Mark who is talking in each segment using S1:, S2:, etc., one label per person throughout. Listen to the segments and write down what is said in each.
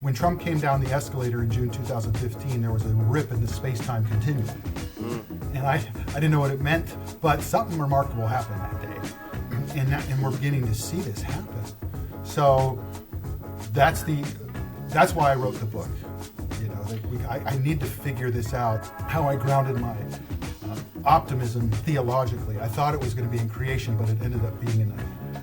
S1: When Trump came down the escalator in June 2015, there was a rip in the space-time continuum. And I didn't know what it meant, but something remarkable happened that day. And we're beginning to see this happen. So that's why I wrote the book. You know, I need to figure this out, how I grounded my optimism theologically. I thought it was going to be in creation, but it ended up being in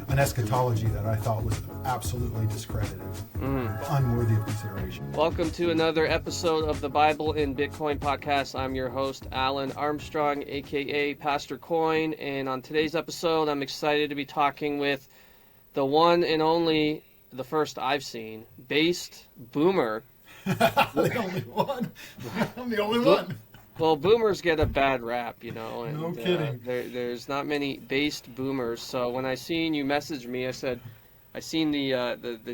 S1: an eschatology that I thought was absolutely discredited, unworthy of consideration.
S2: Welcome to another episode of the Bible in Bitcoin podcast. I'm your host, Alan Armstrong, aka Pastor Coin, and on today's episode, I'm excited to be talking with the one and only, the first I've seen, based boomer.
S1: The only one. I'm the only one.
S2: Well, boomers get a bad rap, you know. And,
S1: no kidding.
S2: There's not many based boomers. So when I seen you message me, I said, I seen the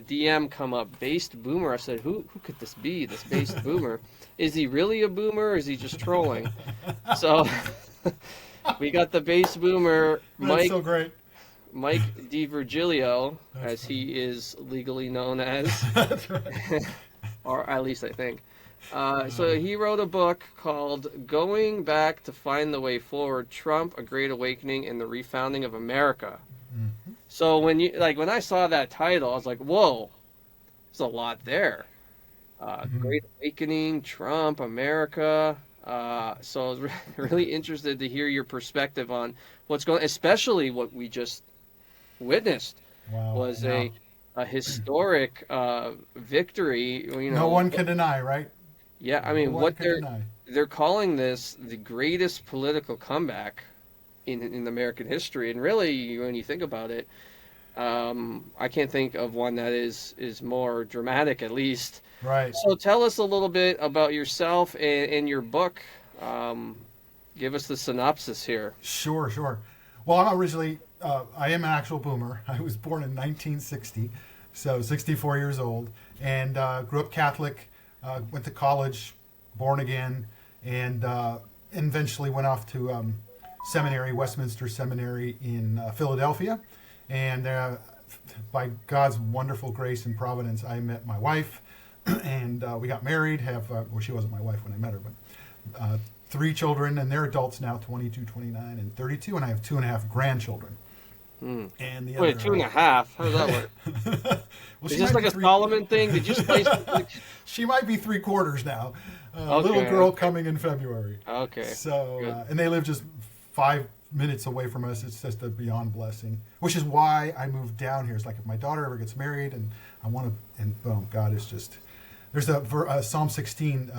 S2: DM come up, based boomer. I said, who could this be? This based boomer? Is he really a boomer, or is he just trolling? So we got the based boomer, Mike.
S1: That's so great.
S2: Mike DiVirgilio, as he is legally known as.
S1: That's right.
S2: Or at least I think. So he wrote a book called Going Back to Find the Way Forward, Trump, A Great Awakening and the Refounding of America. Mm-hmm. So when I saw that title, I was like, whoa, there's a lot there. Great Awakening, Trump, America. So I was really interested to hear your perspective on what's going on, especially what we just witnessed.
S1: Wow.
S2: Was a historic victory. You know,
S1: no one can deny, right?
S2: Yeah, I mean, what they're calling this the greatest political comeback in American history, and really, when you think about it, I can't think of one that is more dramatic, at least.
S1: Right.
S2: So tell us a little bit about yourself and your book. Give us the synopsis here.
S1: Sure. Well, I'm originally, I am an actual boomer. I was born in 1960, so 64 years old, and grew up Catholic. Went to college, born again, and eventually went off to seminary, Westminster Seminary in Philadelphia. And by God's wonderful grace and providence, I met my wife, and we got married. Well, she wasn't my wife when I met her, but 3 children, and they're adults now, 22, 29, and 32, and I have 2.5 grandchildren. And the
S2: Wait, 2.5? How does that work?
S1: Well,
S2: is this like a Solomon thing? Did you place?
S1: She might be 3/4 now.
S2: Okay.
S1: Little girl coming in February.
S2: Okay.
S1: So, and they live just 5 minutes away from us. It's just a beyond blessing, which is why I moved down here. It's like if my daughter ever gets married, and I want to, and boom, God is just. There's a Psalm 16.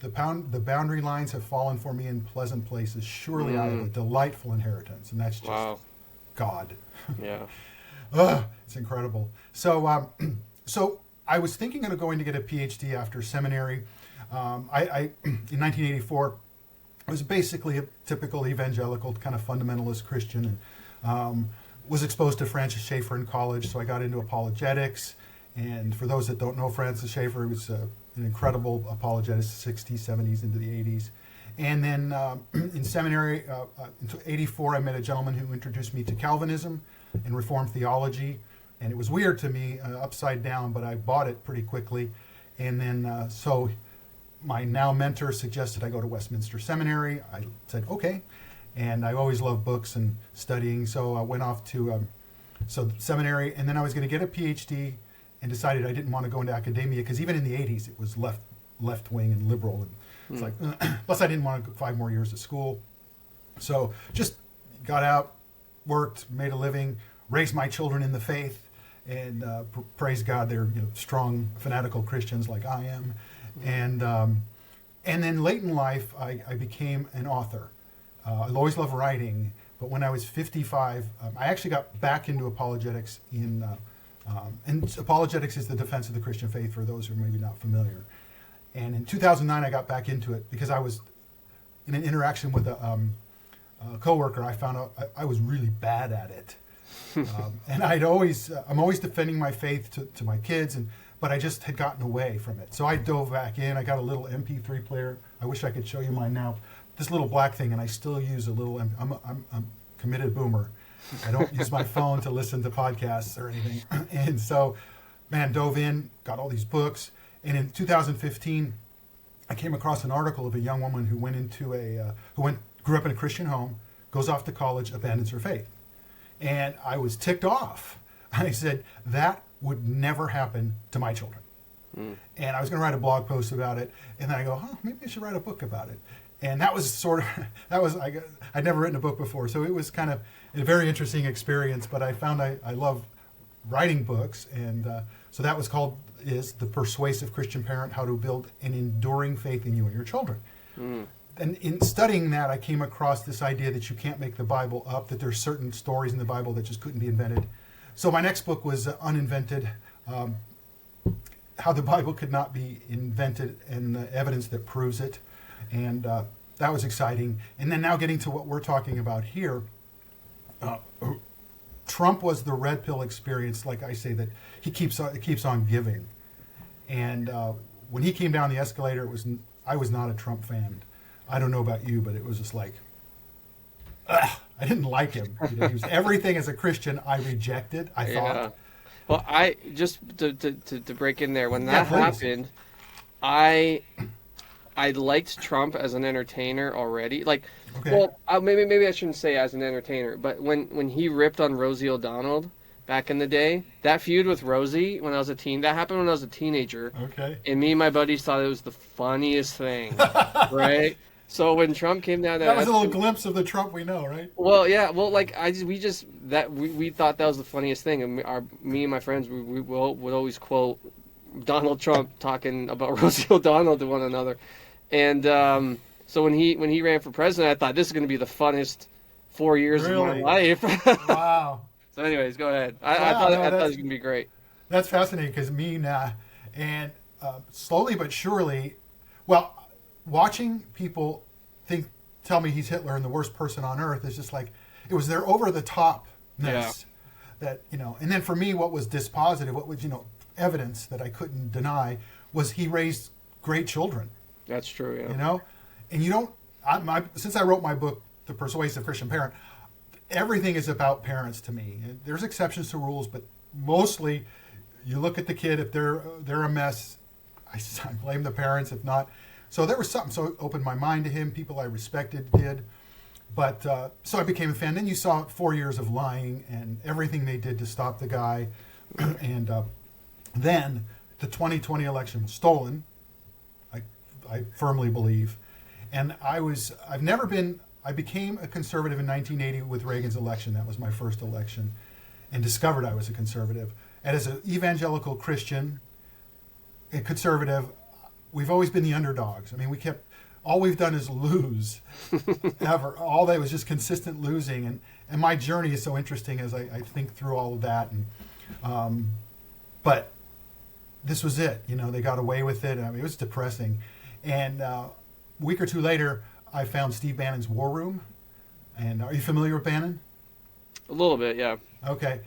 S1: The boundary lines have fallen for me in pleasant places. Surely I have a delightful inheritance, and that's just God.
S2: Yeah.
S1: It's incredible. So, so I was thinking of going to get a PhD after seminary. I in 1984, I was basically a typical evangelical kind of fundamentalist Christian, and was exposed to Francis Schaeffer in college. So I got into apologetics. And for those that don't know Francis Schaeffer, he was an incredible apologist, 60s, 70s, into the 80s. And then in seminary, in 84, I met a gentleman who introduced me to Calvinism and Reformed theology. And it was weird to me, upside down, but I bought it pretty quickly. And then, so my now mentor suggested I go to Westminster Seminary. I said, okay. And I always loved books and studying. So I went off to seminary, and then I was going to get a PhD and decided I didn't want to go into academia because even in the 80s, it was left wing and liberal. And it's like, plus I didn't want to go 5 more years of school. So just got out, worked, made a living, raised my children in the faith, and praise God, they're strong, fanatical Christians like I am. And then late in life, I became an author. I always loved writing, but when I was 55, I actually got back into apologetics and apologetics is the defense of the Christian faith for those who are maybe not familiar. And in 2009, I got back into it because I was in an interaction with a coworker. I found out I was really bad at it. And I'm always defending my faith to my kids, but I just had gotten away from it. So I dove back in. I got a little MP3 player. I wish I could show you mine now. This little black thing, and I still use a little. I'm a committed boomer. I don't use my phone to listen to podcasts or anything. And so, dove in, got all these books, And in 2015, I came across an article of a young woman who grew up in a Christian home, goes off to college, abandons her faith. And I was ticked off. I said, that would never happen to my children. And I was going to write a blog post about it. And then I go, oh, maybe I should write a book about it. And that was I'd never written a book before. So it was kind of a very interesting experience. But I found I love writing books. And so that is The Persuasive Christian Parent, How to Build an Enduring Faith in You and Your Children. And in studying that, I came across this idea that you can't make the Bible up, that there's certain stories in the Bible that just couldn't be invented. So my next book was Uninvented, How the Bible Could Not Be Invented and the Evidence That Proves It. And that was exciting. And then now getting to what we're talking about here, Trump was the red pill experience, like I say, that he keeps on giving. And when he came down the escalator, I was not a Trump fan. I don't know about you, but it was just like, I didn't like him. He was everything as a Christian I rejected. I thought.
S2: Well, I just to break in there, when that happened, I liked Trump as an entertainer already. Like, okay. Well, maybe I shouldn't say as an entertainer, but when he ripped on Rosie O'Donnell back in the day, that feud with Rosie that happened when I was a teenager. Okay. And me and my buddies thought it was the funniest thing, right? So when Trump came down,
S1: that was a little glimpse of the Trump we know, right?
S2: Well, yeah. Well, like we thought that was the funniest thing, and me and my friends would always quote Donald Trump talking about Rosie O'Donnell to one another, and so when he ran for president, I thought this is going to be the funnest 4 years of my life.
S1: Wow.
S2: So, anyways, go ahead. I thought it was going to be great.
S1: That's fascinating because and slowly but surely, watching people tell me he's Hitler and the worst person on earth is just like, it was their over the topness that, and then for me, what was dispositive, what was, evidence that I couldn't deny was he raised great children.
S2: That's true. Yeah.
S1: And since I wrote my book, The Persuasive Christian Parent, everything is about parents to me. There's exceptions to rules, but mostly you look at the kid, if they're a mess, I blame the parents, if not. So there was something. So it opened my mind to him. People I respected did. But so I became a fan. Then you saw 4 years of lying and everything they did to stop the guy. And then the 2020 election was stolen, I firmly believe. And I became a conservative in 1980 with Reagan's election. That was my first election, and discovered I was a conservative. And as an evangelical Christian and conservative, we've always been the underdogs. I mean, all we've done is lose ever. All that was just consistent losing. And my journey is so interesting as I think through all of that. And, but this was it. They got away with it. I mean, it was depressing. And a week or two later, I found Steve Bannon's War Room. And are you familiar with Bannon?
S2: A little bit, yeah.
S1: Okay.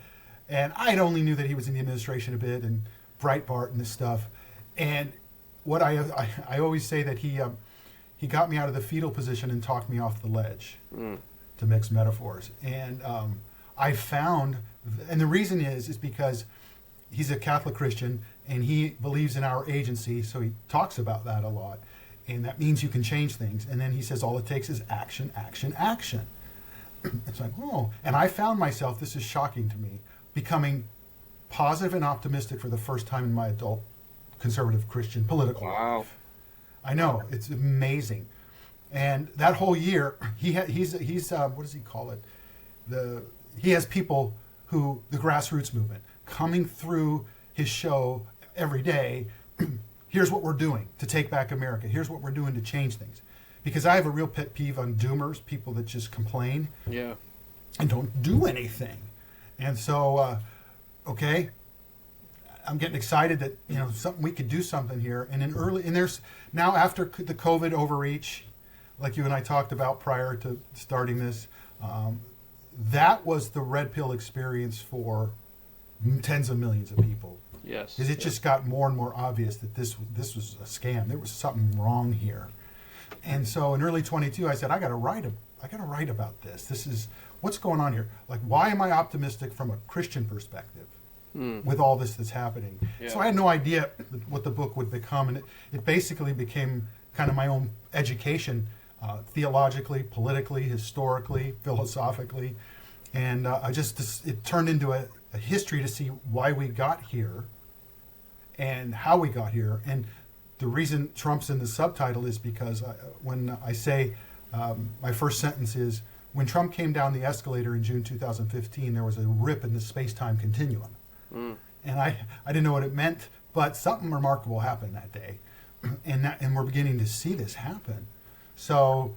S1: And I only knew that he was in the administration a bit and Breitbart and this stuff. And what I always say that he got me out of the fetal position and talked me off the ledge, to mix metaphors. And I found, and the reason is because he's a Catholic Christian and he believes in our agency, so he talks about that a lot. And that means you can change things. And then he says all it takes is action, action, action. It's like, oh. And I found myself, this is shocking to me, becoming positive and optimistic for the first time in my adult conservative Christian political life. I know, it's amazing. And that whole year, he's what does he call it? He has people the grassroots movement, coming through his show every day. Here's what we're doing to take back America. Here's what we're doing to change things. Because I have a real pet peeve on doomers, people that just complain and don't do anything. And so, okay, I'm getting excited that we could do something here. And there's now, after the COVID overreach, like you and I talked about prior to starting this, that was the red pill experience for tens of millions of people.
S2: Yes.
S1: Because it just got more and more obvious that this was a scam. There was something wrong here. And so in early 22, I said, I got to write about this. This is what's going on here. Like, why am I optimistic from a Christian perspective? with all this that's happening.
S2: Yeah.
S1: So I had no idea what the book would become, and it basically became kind of my own education, theologically, politically, historically, philosophically, and it turned into a history to see why we got here and how we got here. And the reason Trump's in the subtitle is because when I say my first sentence is, when Trump came down the escalator in June 2015, there was a rip in the space-time continuum. And I didn't know what it meant, but something remarkable happened that day. And we're beginning to see this happen. So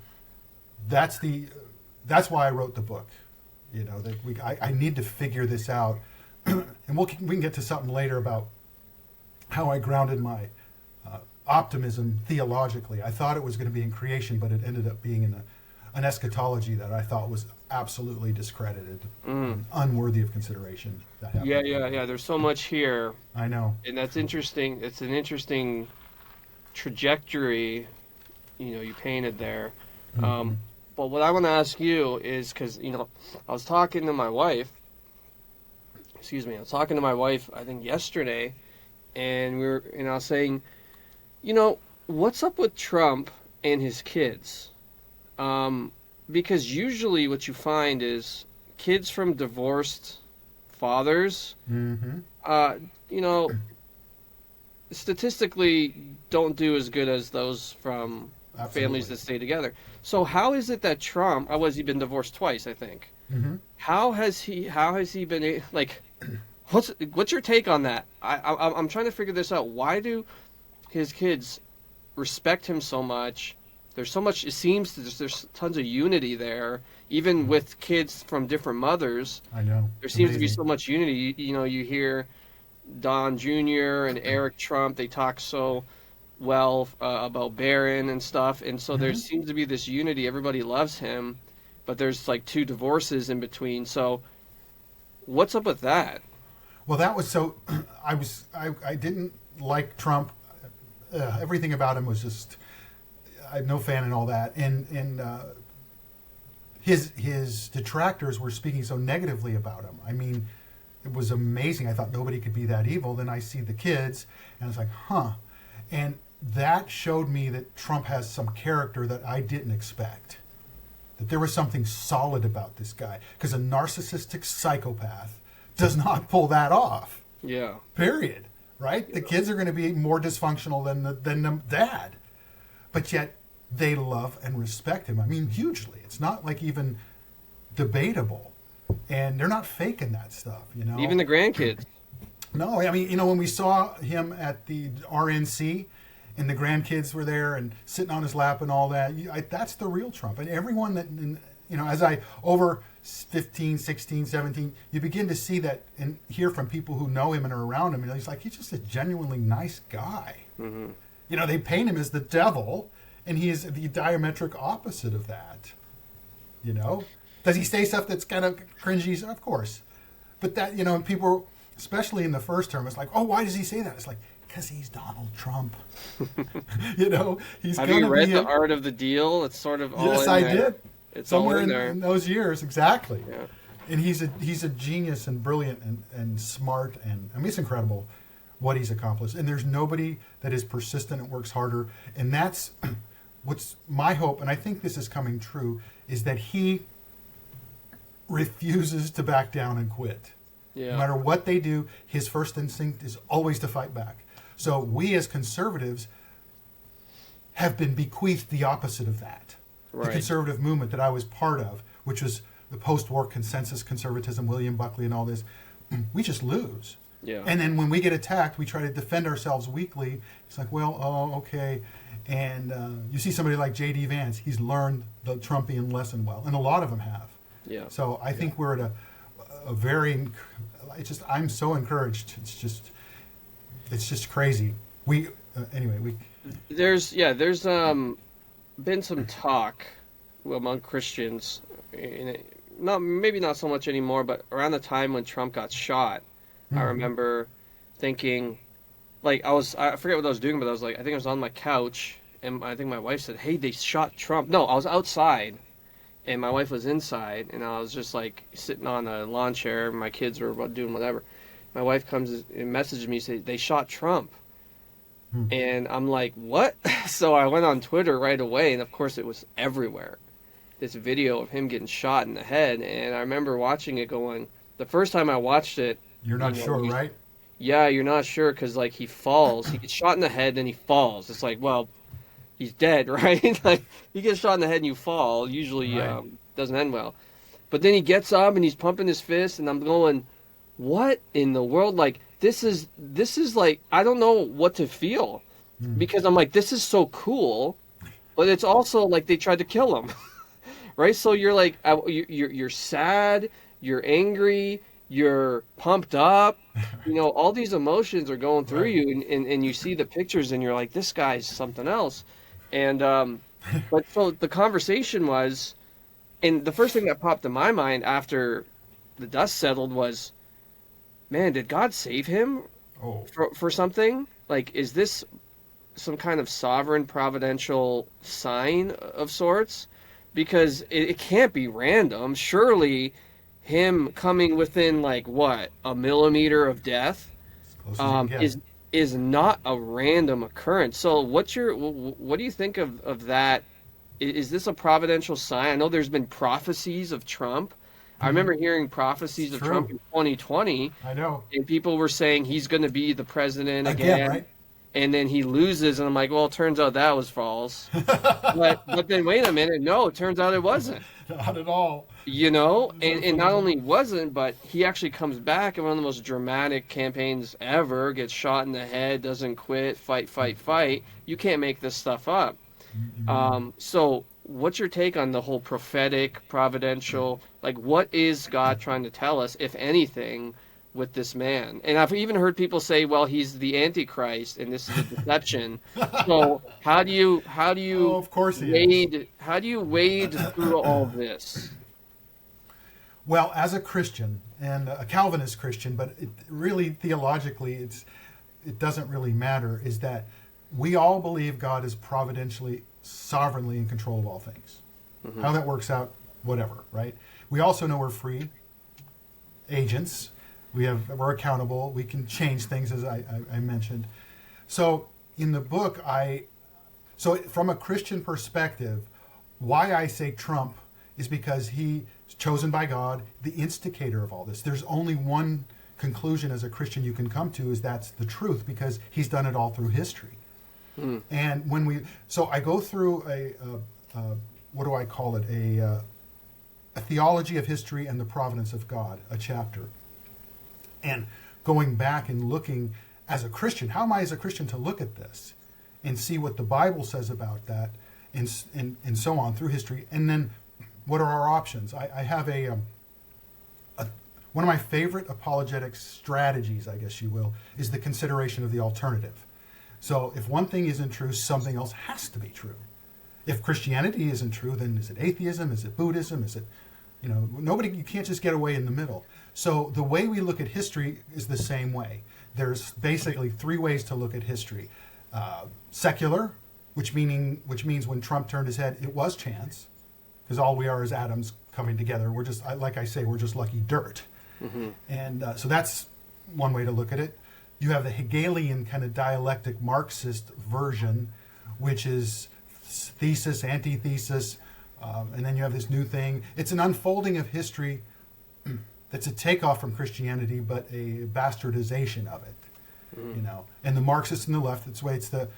S1: that's why I wrote the book. You know, that I need to figure this out. And we can get to something later about how I grounded my optimism theologically. I thought it was going to be in creation, but it ended up being in an eschatology that I thought was absolutely discredited, unworthy of consideration.
S2: Yeah. There's so much here.
S1: I know.
S2: And that's interesting. It's an interesting trajectory, you painted there. But what I want to ask you is, because, I was talking to my wife, I think yesterday, and I was saying, what's up with Trump and his kids? Because usually what you find is kids from divorced fathers, statistically don't do as good as those from families that stay together. So how is it that Trump, he's been divorced twice, I think. How has he been, what's your take on that? I'm trying to figure this out. Why do his kids respect him so much? There's so much, it seems there's tons of unity there, even with kids from different mothers.
S1: I know.
S2: There seems to be so much unity. You hear Don Jr. and Eric Trump, they talk so well about Barron and stuff, and so there seems to be this unity. Everybody loves him, but there's like 2 divorces in between. So what's up with that?
S1: Well, that was so. I didn't like Trump. Everything about him was just. I'm no fan and all that, and his detractors were speaking so negatively about him. I mean, it was amazing. I thought nobody could be that evil. Then I see the kids, and it's like, huh. And that showed me that Trump has some character that I didn't expect. That there was something solid about this guy, because a narcissistic psychopath does not pull that off.
S2: Yeah.
S1: Period. Right? Yeah. The kids are going to be more dysfunctional than the dad, but yet they love and respect him. I mean, hugely. It's not like even debatable, and they're not faking that stuff.
S2: Even the grandkids.
S1: No, I mean, when we saw him at the RNC, and the grandkids were there and sitting on his lap and all that, that's the real Trump. And everyone that, as I over 15, 16, 17, you begin to see that and hear from people who know him and are around him, and he's just a genuinely nice guy. They paint him as the devil, and he is the diametric opposite of that. Does he say stuff that's kind of cringy? Of course. But that, and people, especially in the first term, it's like, oh, why does he say that? It's like, because he's Donald Trump. He's.
S2: Have you read The Art of the Deal? It's sort of all
S1: yes,
S2: in
S1: I
S2: there.
S1: did.
S2: It's
S1: somewhere
S2: all in there.
S1: In those years, exactly.
S2: Yeah.
S1: And he's a genius and brilliant and smart, and I mean, it's incredible what he's accomplished. And there's nobody that is persistent and works harder. And that's what's my hope, and I think this is coming true, is that he refuses to back down and quit.
S2: Yeah.
S1: No matter what they do, his first instinct is always to fight back. So we as conservatives have been bequeathed the opposite of that.
S2: Right.
S1: The conservative movement that I was part of, which was the post-war consensus conservatism, William Buckley and all this, we just lose.
S2: Yeah.
S1: And then when we get attacked, we try to defend ourselves weakly. It's like, well, oh, okay. And you see somebody like J.D. Vance, he's learned the Trumpian lesson well, and a lot of them have.
S2: Yeah.
S1: So I think we're at a very, I'm so encouraged. It's just crazy.
S2: There's been some talk among Christians, maybe not so much anymore, but around the time when Trump got shot, I remember thinking, I forget what I was doing, but I think I was on my couch, and I think my wife said, "Hey, they shot Trump." No, I was outside, and my wife was inside, and I was just sitting on a lawn chair, and my kids were doing whatever, my wife comes and messages me, say they shot Trump. And I'm like, what? So I went on Twitter right away, and of course it was everywhere. This video of him getting shot in the head, and I remember watching it going, the first time I watched it,
S1: You're not sure, right?
S2: yeah, you're not sure because like he falls, he gets shot in the head, then he falls. It's like, well, he's dead, right? Like you get shot in the head and you fall, usually
S1: Right.
S2: doesn't end well. But then he gets up and he's pumping his fist, and I'm going, what in the world? Like this is like I don't know what to feel because I'm like this is so cool, but it's also like they tried to kill him, right? So you're like you're sad, you're angry, you're pumped up, all these emotions are going through
S1: Right.
S2: you, and you see the pictures and you're like this guy's something else, and but so the conversation was, and the first thing that popped in my mind after the dust settled was, man, did God save him
S1: Oh,
S2: for something? Like, is this some kind of sovereign providential sign of sorts? Because it can't be random. Surely him coming within like what, a millimeter of death
S1: as close as you can get.
S2: is not a random occurrence. So what do you think of that? Is this a providential sign? I know there's been prophecies of Trump. I remember hearing prophecies
S1: It's
S2: of
S1: true.
S2: Trump in 2020,
S1: I know.
S2: and people were saying he's going to be the president
S1: Again,
S2: again,
S1: right?
S2: and then he loses, and I'm like, well, it turns out that was false. But then wait a minute, no, it turns out it wasn't.
S1: Not at all.
S2: And not only wasn't, but he actually comes back in one of the most dramatic campaigns ever, gets shot in the head, doesn't quit, fight, fight, fight. You can't make this stuff up. So what's your take on the whole prophetic, providential, like what is God trying to tell us, if anything, with this man? And I've even heard people say, well, he's the Antichrist and this is a deception. So how do you
S1: Oh, of course he is.
S2: how do you wade through all this?
S1: Well, as a Christian and a Calvinist Christian, but really theologically, it doesn't really matter. Is that we all believe God is providentially, sovereignly in control of all things. How that works out, whatever, right? We also know we're free agents. We're accountable. We can change things, as I mentioned. So in the book, so from a Christian perspective, why I say Trump is because he's chosen by God, the instigator of all this. There's only one conclusion as a Christian you can come to, is that's the truth, because he's done it all through history. And so I go through what do I call it? A theology of history and the providence of God, a chapter. And going back and looking as a Christian, how am I as a Christian to look at this and see what the Bible says about that, and so on through history. And then what are our options? I have one of my favorite apologetic strategies, I guess you will, is the consideration of the alternative. So if one thing isn't true, something else has to be true. If Christianity isn't true, then is it atheism? Is it Buddhism? Is it, you can't just get away in the middle. So the way we look at history is the same way. There's basically three ways to look at history. Secular, which means when Trump turned his head, it was chance, because all we are is atoms coming together. We're just, like I say, we're just lucky dirt. And so that's one way to look at it. You have the Hegelian kind of dialectic Marxist version, which is thesis, antithesis, and then you have this new thing. It's an unfolding of history that's a takeoff from Christianity, but a bastardization of it. And the Marxists and the left, it's the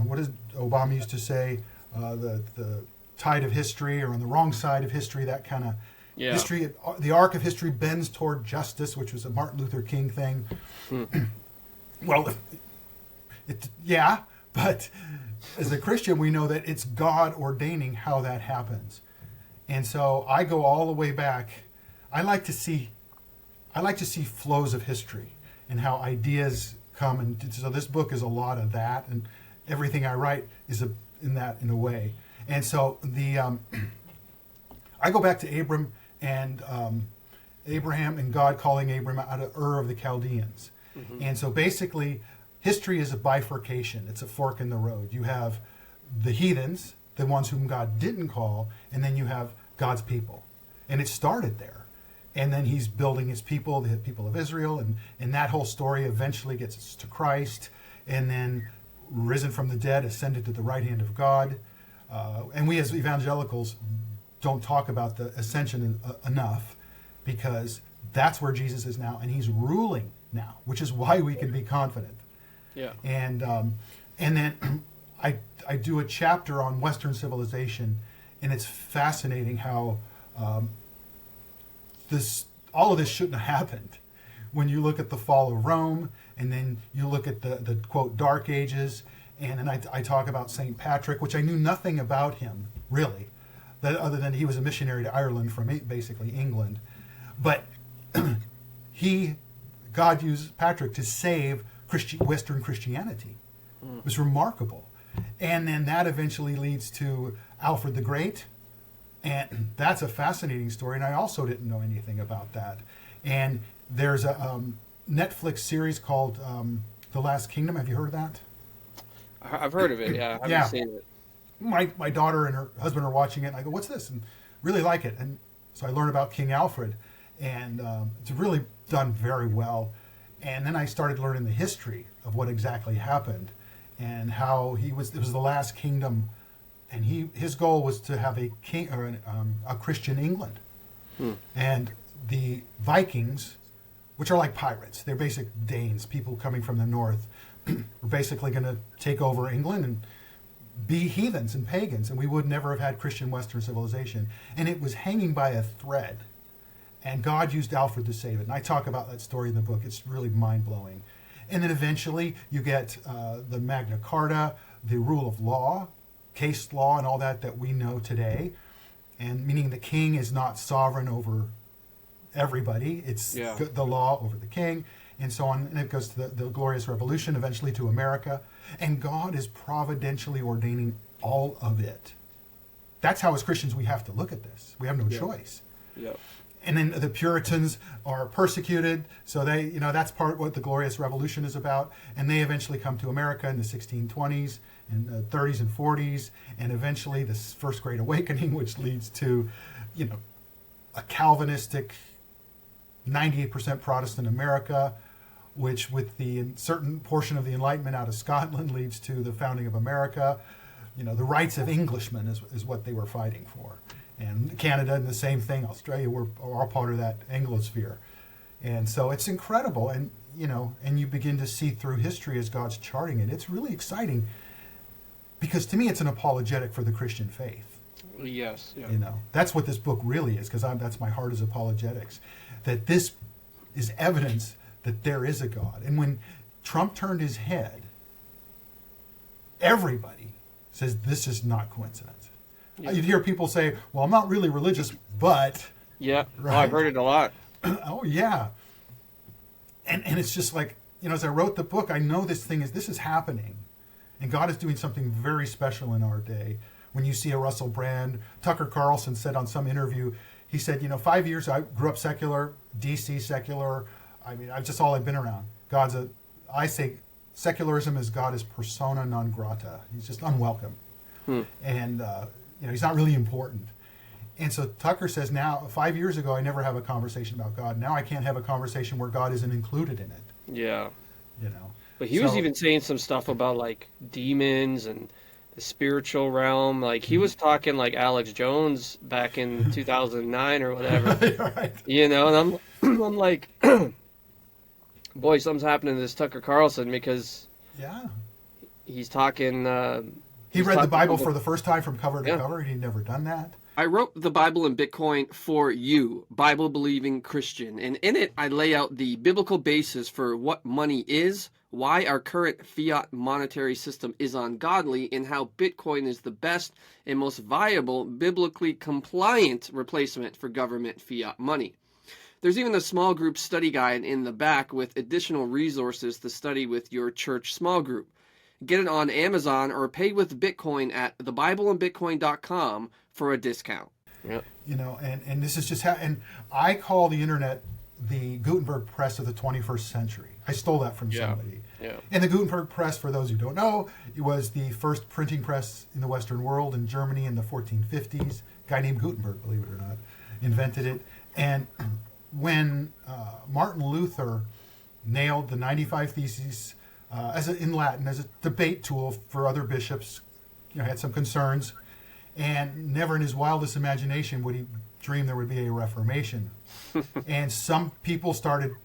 S1: what does Obama used to say, the tide of history, or on the wrong side of history, that kind of history. The arc of history bends toward justice, which was a Martin Luther King thing. Well, but as a Christian, we know that it's God ordaining how that happens. And so I go all the way back. I like to see flows of history and how ideas come. And so this book is a lot of that, and everything I write is in a way. And so I go back to Abraham and God calling Abraham out of Ur of the Chaldeans. And so basically, history is a bifurcation. It's a fork in the road. You have the heathens, the ones whom God didn't call, and then you have God's people. And it started there. and then he's building his people, the people of Israel, and that whole story eventually gets us to Christ, and then risen from the dead, ascended to the right hand of God. And we as evangelicals don't talk about the ascension enough, because that's where Jesus is now, and he's ruling now, which is why we can be confident.
S2: Yeah.
S1: And then I do a chapter on Western civilization, and it's fascinating how all of this shouldn't have happened. When you look at the fall of Rome, and then you look at the quote Dark Ages, and then I talk about St. Patrick, which I knew nothing about him really, other than he was a missionary to Ireland from basically England, but God used Patrick to save Western Christianity. It was remarkable. And then that eventually leads to Alfred the Great. And that's a fascinating story. And I also didn't know anything about that. And there's a Netflix series called The Last Kingdom. Have you heard of that?
S2: I've heard of it, yeah. I haven't seen it.
S1: My daughter and her husband are watching it. And I go, what's this? And really like it. And so I learned about King Alfred. And it's really done very well. And then I started learning the history of what exactly happened, and how it was the last kingdom, and his goal was to have a king or a Christian England. And the Vikings, which are like pirates, they're basic Danes, people coming from the north, were basically going to take over England and be heathens and pagans, and we would never have had Christian Western civilization. And it was hanging by a thread. And God used Alfred to save it. And I talk about that story in the book. It's really mind-blowing. And then eventually you get the Magna Carta, the rule of law, case law, and all that we know today. And meaning the king is not sovereign over everybody. It's the law over the king, and so on. And it goes to the Glorious Revolution, eventually to America. And God is providentially ordaining all of it. That's how, as Christians, we have to look at this. We have no choice.
S2: Yeah.
S1: And then the Puritans are persecuted, so that's part of what the Glorious Revolution is about. And they eventually come to America in the 1620s and 30s and 40s, and eventually this First Great Awakening, which leads to, a Calvinistic 98% Protestant America, which with the certain portion of the Enlightenment out of Scotland leads to the founding of America. The rights of Englishmen is what they were fighting for. And Canada, and the same thing. Australia, we're all part of that Anglosphere. And so it's incredible. And, and you begin to see through history as God's charting it. It's really exciting, because to me, it's an apologetic for the Christian faith.
S2: Yes. Yeah.
S1: That's what this book really is, because that's my heart is apologetics. That this is evidence that there is a God. And when Trump turned his head, everybody says this is not coincidence. Yeah. You'd hear people say, well, I'm not really religious, but...
S2: Yeah,
S1: right?
S2: I've heard it a lot.
S1: Oh, yeah. And it's just like, as I wrote the book, I know this is happening. And God is doing something very special in our day. When you see a Russell Brand, Tucker Carlson said on some interview, he said, 5 years, I grew up secular, DC secular. I mean, that's all I've been around. I say secularism is God is persona non grata. He's just unwelcome. And... he's not really important. And so Tucker says now, 5 years ago, I never have a conversation about God. Now I can't have a conversation where God isn't included in it.
S2: Yeah. But he was even saying some stuff about, like, demons and the spiritual realm. Like, he was talking like Alex Jones back in 2009 or whatever.
S1: Right.
S2: And I'm like, boy, something's happening to this Tucker Carlson, because he's talking...
S1: He read the Bible for the first time from cover to cover. He'd never done that.
S2: I wrote The Bible in Bitcoin for you, Bible-believing Christian. And in it, I lay out the biblical basis for what money is, why our current fiat monetary system is ungodly, and how Bitcoin is the best and most viable, biblically compliant replacement for government fiat money. There's even a small group study guide in the back with additional resources to study with your church small group. Get it on Amazon or pay with Bitcoin at thebibleandbitcoin.com for a discount. Yep.
S1: And this is just and I call the internet the Gutenberg press of the 21st century. I stole that from somebody.
S2: Yeah.
S1: And the Gutenberg press, for those who don't know, it was the first printing press in the Western world in Germany in the 1450s. A guy named Gutenberg, believe it or not, invented it. And when Martin Luther nailed the 95 Theses in Latin as a debate tool for other bishops, had some concerns, and never in his wildest imagination would he dream there would be a Reformation. And some people started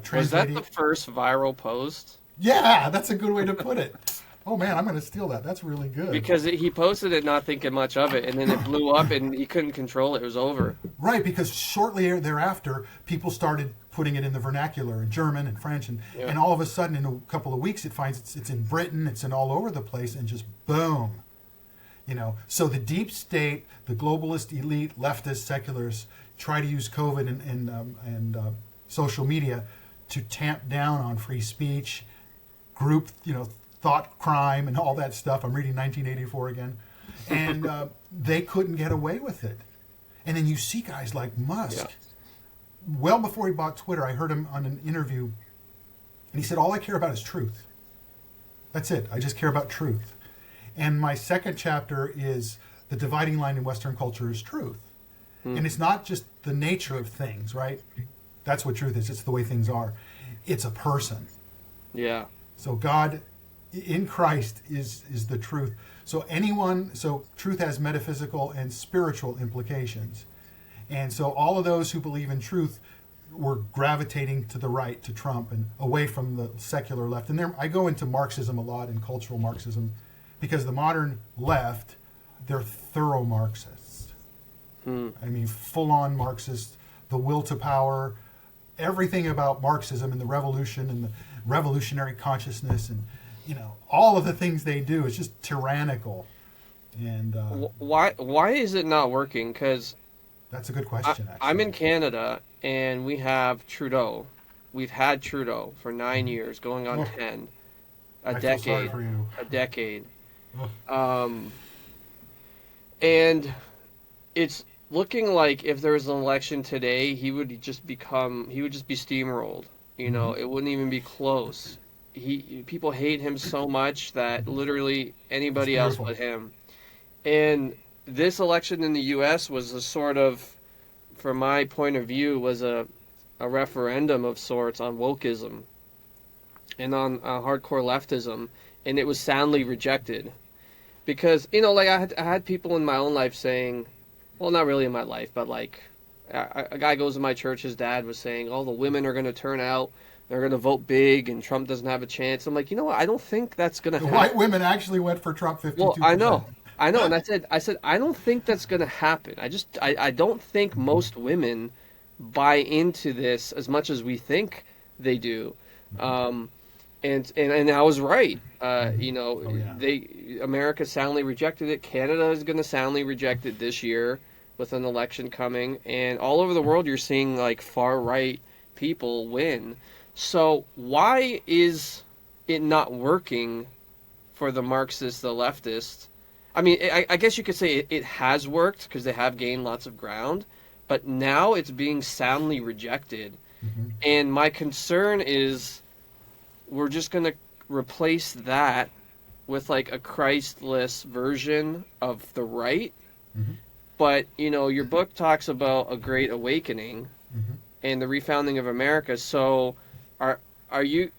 S1: translating.
S2: Was that the first viral post?
S1: Yeah, that's a good way to put it. Oh man, I'm going to steal that. That's really good.
S2: Because he posted it not thinking much of it, and then it blew up, and he couldn't control it. It was over.
S1: Right, because shortly thereafter, people started putting it in the vernacular in German and French, and all of a sudden, in a couple of weeks, it finds it's in Britain, it's in all over the place, and just boom. So the deep state, the globalist elite, leftist, secularists try to use COVID and social media to tamp down on free speech, group, thought crime and all that stuff. I'm reading 1984 again. And they couldn't get away with it. And then you see guys like Musk. Yeah. Well before he bought Twitter, I heard him on an interview, and he said, all I care about is truth. That's it. I just care about truth. And my second chapter is the dividing line in Western culture is truth. And it's not just the nature of things, right? That's what truth is. It's the way things are. It's a person.
S2: Yeah.
S1: So God in Christ is the truth. So truth has metaphysical and spiritual implications. And so all of those who believe in truth were gravitating to the right, to Trump, and away from the secular left. And I go into Marxism a lot, and cultural Marxism, because the modern left, they're thorough Marxists. I mean, full-on Marxist, the will to power, everything about Marxism and the revolution and the revolutionary consciousness and all of the things they do is just tyrannical. And
S2: why is it not working? Because
S1: that's a good question. Actually,
S2: I'm in Canada and we have Trudeau. We've had Trudeau for 9 years, going on 10, a decade.
S1: Feel sorry for you.
S2: A decade. And it's looking like if there was an election today, he would just be steamrolled. It wouldn't even be close. People hate him so much that literally anybody else but him. And this election in the U.S. was a sort of, from my point of view, was a referendum of sorts on wokeism and on hardcore leftism, and it was soundly rejected. Because, I had people in my own life saying, well, not really in my life, but a guy goes to my church, his dad was saying, oh, the women are going to turn out, they're going to vote big, and Trump doesn't have a chance. I'm like, what? I don't think that's going to happen.
S1: White women actually went for Trump 52%.
S2: Well, I know. And I said, I don't think that's going to happen. I don't think most women buy into this as much as we think they do. And I was right. America soundly rejected it. Canada is going to soundly reject it this year with an election coming. And all over the world, you're seeing far right people win. So why is it not working for the Marxists, the leftists? I mean, I guess you could say it has worked because they have gained lots of ground, but now it's being soundly rejected. And my concern is we're just going to replace that with a Christless version of the right. But, your book talks about a great awakening and the refounding of America. So are you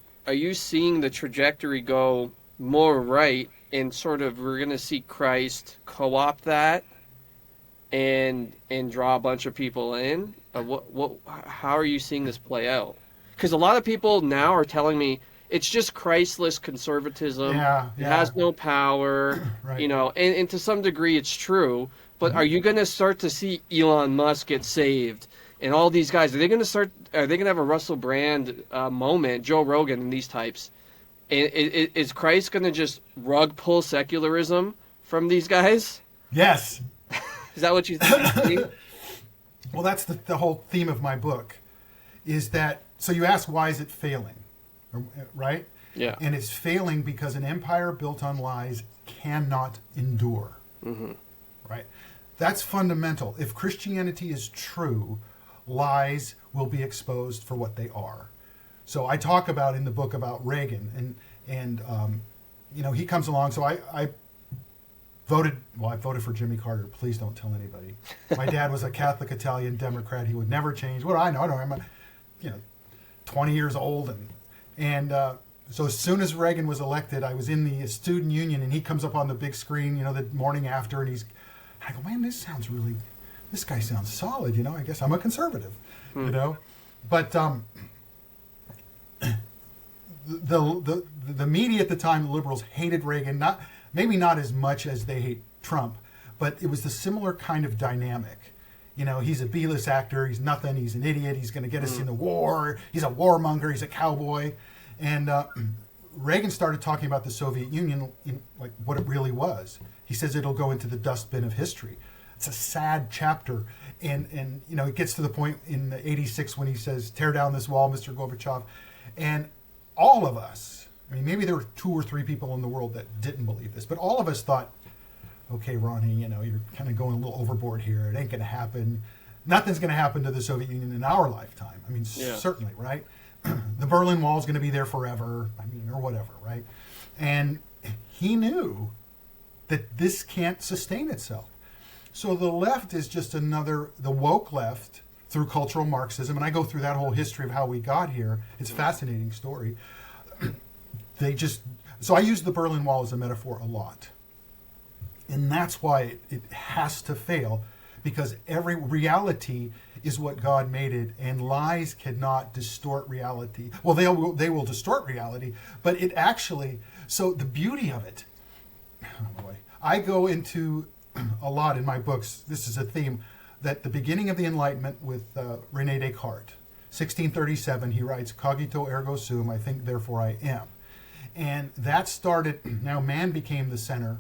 S2: seeing the trajectory go more right, and sort of we're going to see Christ co-opt that and draw a bunch of people in? How are you seeing this play out? Because a lot of people now are telling me it's just Christless conservatism.
S1: Yeah.
S2: It has no power,
S1: Right.
S2: And to some degree it's true. But are you going to start to see Elon Musk get saved? And all these guys, are they going to have a Russell Brand moment, Joe Rogan and these types? And is Christ going to just rug pull secularism from these guys?
S1: Yes.
S2: Is that what you think?
S1: Well, that's the whole theme of my book, is that, so you ask, why is it failing, right?
S2: Yeah.
S1: And it's failing because an empire built on lies cannot endure, right? That's fundamental. If Christianity is true, lies will be exposed for what they are. So I talk about in the book about Reagan, and he comes along. So I I voted for Jimmy Carter. Please don't tell anybody. My dad was a Catholic Italian Democrat. He would never change. What do I know? I'm 20 years old, and so as soon as Reagan was elected, I was in the student union, and he comes up on the big screen, the morning after, and I go, man, this guy sounds solid, I guess I'm a conservative, but the media at the time, the liberals hated Reagan, maybe not as much as they hate Trump, but it was the similar kind of dynamic. He's a B-list actor, he's nothing, he's an idiot, he's going to get us in the war, he's a warmonger, he's a cowboy. And Reagan started talking about the Soviet Union like what it really was. He says it'll go into the dustbin of history. It's a sad chapter. And it gets to the point in '86 when he says, tear down this wall, Mr. Gorbachev. And all of us, maybe there were 2 or 3 people in the world that didn't believe this, but all of us thought, okay, Ronnie, you're kind of going a little overboard here. It ain't going to happen. Nothing's going to happen to the Soviet Union in our lifetime. Certainly, right? The Berlin Wall is going to be there forever, or whatever, right? And he knew that this can't sustain itself. So the left is just the woke left through cultural Marxism, and I go through that whole history of how we got here. It's a fascinating story. So I use the Berlin Wall as a metaphor a lot. And that's why it has to fail, because every reality is what God made it, and lies cannot distort reality. Well, they will distort reality, but it actually, so the beauty of it, oh boy, I go into a lot in my books, this is a theme, that the beginning of the Enlightenment with René Descartes, 1637, he writes, cogito ergo sum, I think therefore I am. And that started, now man became the center,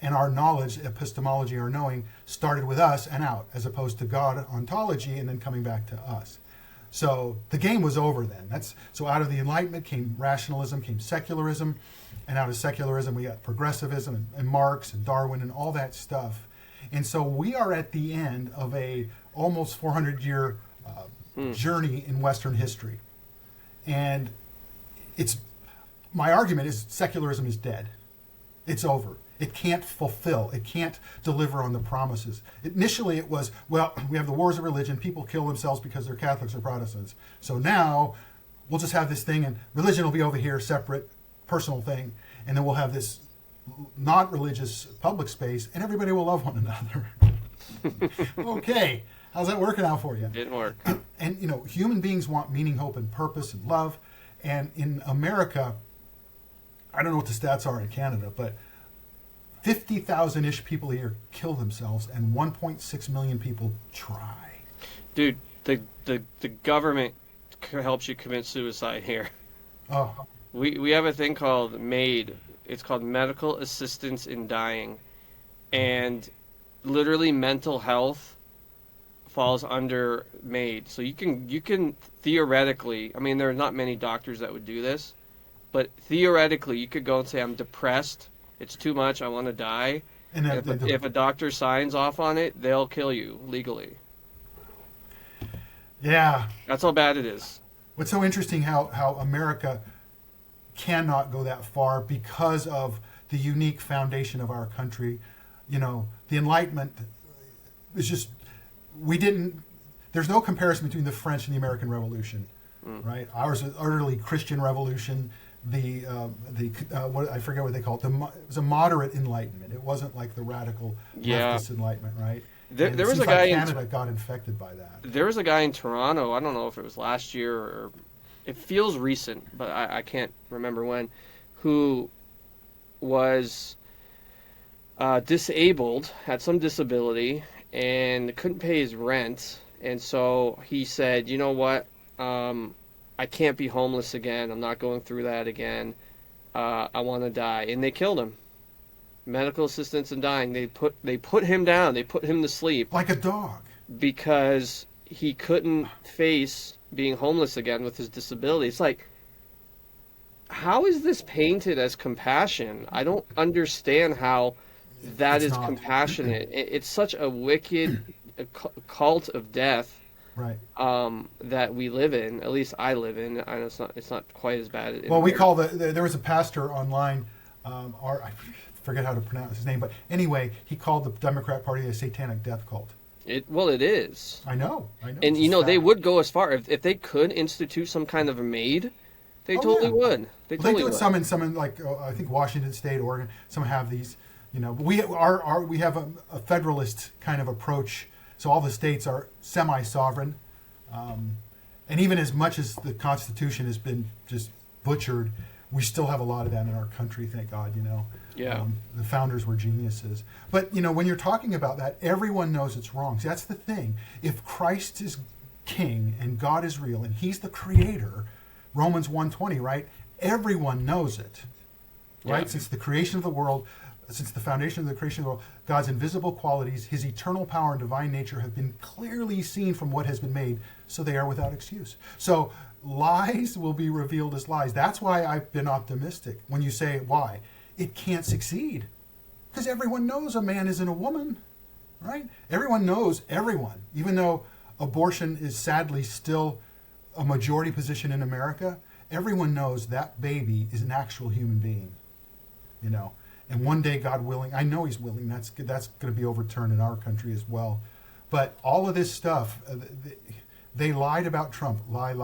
S1: and our knowledge, epistemology, our knowing, started with us and out, as opposed to God, ontology, and then coming back to us. So the game was over then. So out of the Enlightenment came rationalism, came secularism, and out of secularism we got progressivism and Marx and Darwin and all that stuff. And so we are at the end of a almost 400-year journey in Western history. And my argument is secularism is dead. It's over. It can't fulfill. It can't deliver on the promises. Initially, it was, well, we have the wars of religion. People kill themselves because they're Catholics or Protestants. So now we'll just have this thing, and religion will be over here, separate, personal thing. And then we'll have this not religious public space, and everybody will love one another. Okay. How's that working out for you?
S2: Didn't work.
S1: And, human beings want meaning, hope, and purpose and love. And in America, I don't know what the stats are in Canada, but 50,000-ish people a year kill themselves, and 1.6 million people try.
S2: Dude, the government helps you commit suicide here.
S1: Oh.
S2: We have a thing called MAID. It's called Medical Assistance in Dying. And literally mental health falls under MAID. So you can theoretically, there are not many doctors that would do this, but theoretically you could go and say, I'm depressed. It's too much. I want to die. And if a doctor signs off on it, they'll kill you legally.
S1: Yeah.
S2: That's how bad it is.
S1: What's so interesting how America cannot go that far because of the unique foundation of our country. The Enlightenment is just, there's no comparison between the French and the American Revolution, right? Ours is utterly Christian revolution. What I forget what they call it. It was a moderate enlightenment. It wasn't like the radical leftist enlightenment, right?
S2: There was a guy in
S1: Canada got infected by that.
S2: There was a guy in Toronto. I don't know if it was last year or it feels recent, but I can't remember when. Who was disabled, had some disability, and couldn't pay his rent, and so he said, "You know what? I can't be homeless again. I'm not going through that again. I want to die." And they killed him. Medical assistance in dying. They put him down. They put him to sleep.
S1: Like a dog.
S2: Because he couldn't face being homeless again with his disability. It's like, how is this painted as compassion? I don't understand how that is compassionate. It's such a wicked cult of death.
S1: Right.
S2: That we live in, at least I live in. I know it's not quite as bad.
S1: Well, we call there was a pastor online or I forget how to pronounce his name, but anyway, he called the Democrat Party a satanic death cult.
S2: It is.
S1: I know.
S2: And
S1: It's
S2: you
S1: just
S2: know, they
S1: fact.
S2: would go as far if they could institute some kind of a maid, they
S1: Oh,
S2: totally
S1: yeah.
S2: would. They
S1: Well,
S2: totally
S1: they do it
S2: would.
S1: some in like I think Washington State, Oregon. Some have these, but we have a federalist kind of approach. So all the states are semi-sovereign, and even as much as the Constitution has been just butchered, we still have a lot of that in our country. Thank God,
S2: Yeah.
S1: the founders were geniuses. But when you're talking about that, everyone knows it's wrong. See, that's the thing. If Christ is king and God is real and He's the creator, Romans 1:20, right? Everyone knows it, right?
S2: Yeah.
S1: Since the creation of the world, since the foundation of the creation of the world, God's invisible qualities, His eternal power and divine nature have been clearly seen from what has been made, so they are without excuse. So lies will be revealed as lies. That's why I've been optimistic. When you say why, it can't succeed, because everyone knows a man isn't a woman, right? Everyone knows everyone, even though abortion is sadly still a majority position in America. Everyone knows that baby is an actual human being, And one day, God willing, I know He's willing. That's going to be overturned in our country as well. But all of this stuff, they lied about Trump. Lie.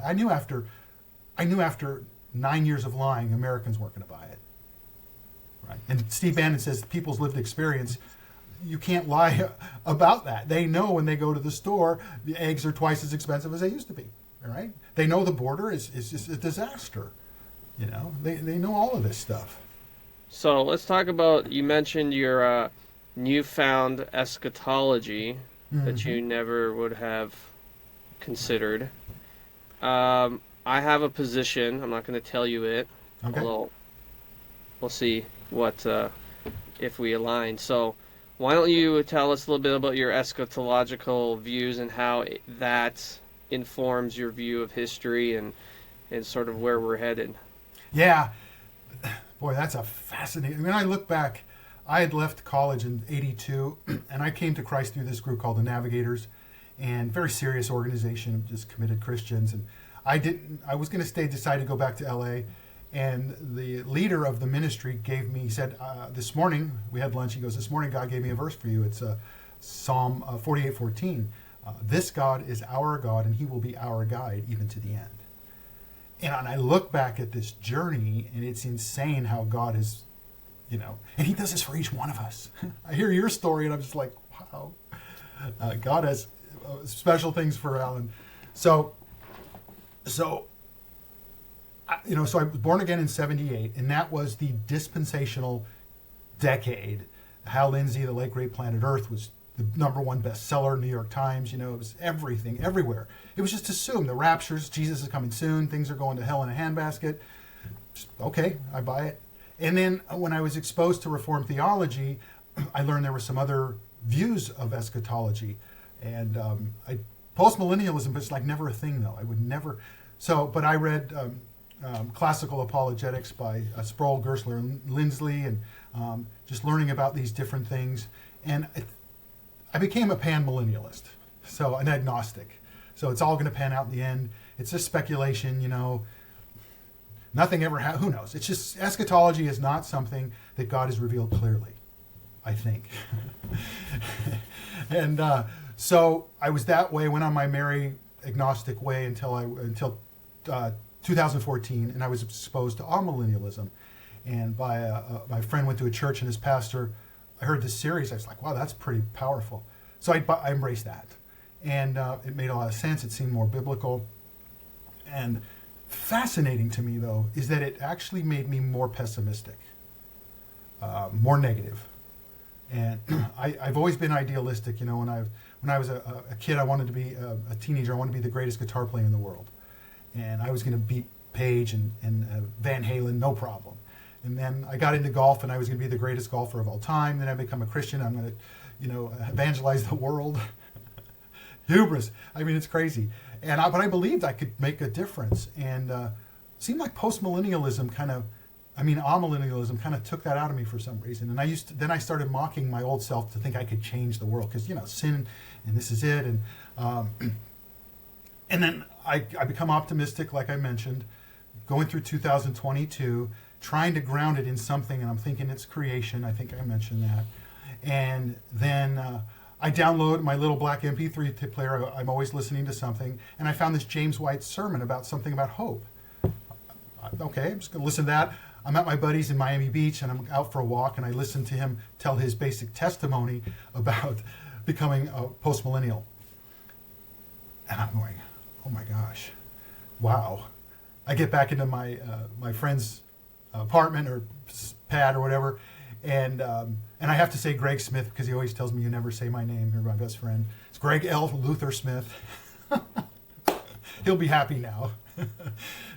S1: I knew after 9 years of lying, Americans weren't going to buy it. Right? And Steve Bannon says people's lived experience. You can't lie about that. They know when they go to the store, the eggs are twice as expensive as they used to be. All right? They know the border is just a disaster. They know all of this stuff.
S2: So let's talk about, you mentioned your newfound eschatology that you never would have considered. I have a position. I'm not going to tell you it.
S1: Okay.
S2: Although we'll see what if we align. So why don't you tell us a little bit about your eschatological views and how that informs your view of history and sort of where we're headed.
S1: Yeah. Boy, that's a fascinating. When I look back, I had left college in '82, and I came to Christ through this group called the Navigators, and very serious organization of just committed Christians. And I was going to decided to go back to LA, and the leader of the ministry he said, this morning, we had lunch, he goes, this morning God gave me a verse for you. It's Psalm 48:14. This God is our God, and He will be our guide even to the end. And I look back at this journey, and it's insane how God is, and He does this for each one of us. I hear your story, and I'm just like, wow. God has special things for Alan. So I was born again in '78, and that was the dispensational decade. Hal Lindsey, The Late Great Planet Earth, was the #1 bestseller, New York Times. It was everything, everywhere. It was just assumed the raptures, Jesus is coming soon, things are going to hell in a handbasket. Just, okay, I buy it. And then when I was exposed to Reformed theology, I learned there were some other views of eschatology. And post-millennialism was like never a thing, though. I would never. But I read Classical Apologetics by Sproul, Gersler, and Lindsley, and just learning about these different things. And I became a pan-millennialist, so an agnostic. So it's all going to pan out in the end. It's just speculation, Nothing ever who knows? It's just eschatology is not something that God has revealed clearly, I think. And so I was that way, went on my merry agnostic way until 2014, and I was exposed to amillennialism. And my friend went to a church, and his pastor, I heard this series. I was like, wow, that's pretty powerful. So I embraced that. And it made a lot of sense. It seemed more biblical. And fascinating to me, though, is that it actually made me more pessimistic, more negative. And I've always been idealistic. When I was a kid, I wanted to be a teenager. I wanted to be the greatest guitar player in the world. And I was going to beat Page and Van Halen, no problem. And then I got into golf, and I was going to be the greatest golfer of all time. Then I become a Christian. I'm going to, evangelize the world. Hubris. I mean, it's crazy. But I believed I could make a difference. And it seemed like post-millennialism amillennialism kind of took that out of me for some reason. And then I started mocking my old self to think I could change the world because, sin, and this is it. And then I become optimistic, like I mentioned, going through 2022, trying to ground it in something, and I'm thinking it's creation. I think I mentioned that. And then I download my little black MP3 player. I'm always listening to something, and I found this James White sermon about something about hope. Okay, I'm just going to listen to that. I'm at my buddy's in Miami Beach, and I'm out for a walk, and I listen to him tell his basic testimony about becoming a postmillennial. And I'm going, oh my gosh, wow. I get back into my my friend's apartment or pad or whatever, and I have to say Greg Smith, because he always tells me you never say my name. You're my best friend. It's Greg L. Luther Smith. He'll be happy now.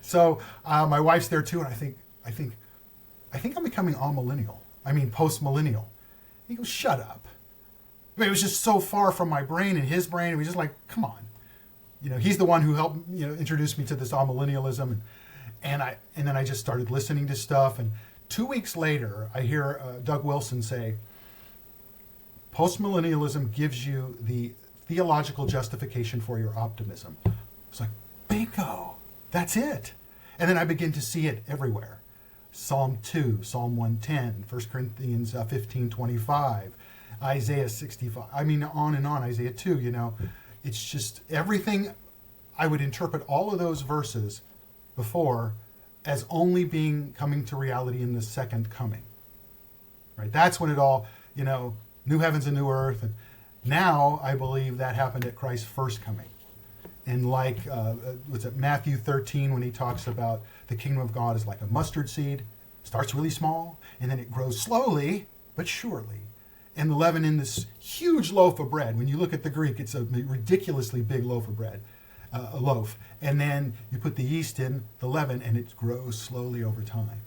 S1: So my wife's there too, and I think I'm becoming amillennial. I mean post-millennial. He goes, shut up. I mean, it was just so far from my brain and his brain. And we just like, come on. You know, he's the one who helped, introduce me to this amillennialism, and then I just started listening to stuff. And 2 weeks later, I hear Doug Wilson say, postmillennialism gives you the theological justification for your optimism. It's like, bingo, that's it. And then I begin to see it everywhere. Psalm 2, Psalm 110, 1 Corinthians 15:25, Isaiah 65. I mean, on and on, Isaiah 2, It's just everything. I would interpret all of those verses before as only coming to reality in the second coming. Right? That's when it all, new heavens and new earth. And now I believe that happened at Christ's first coming. And like, Matthew 13, when he talks about the kingdom of God is like a mustard seed, starts really small, and then it grows slowly but surely. And the leaven in this huge loaf of bread. When you look at the Greek, it's a ridiculously big loaf of bread, a loaf. And then you put the yeast in, the leaven, and it grows slowly over time.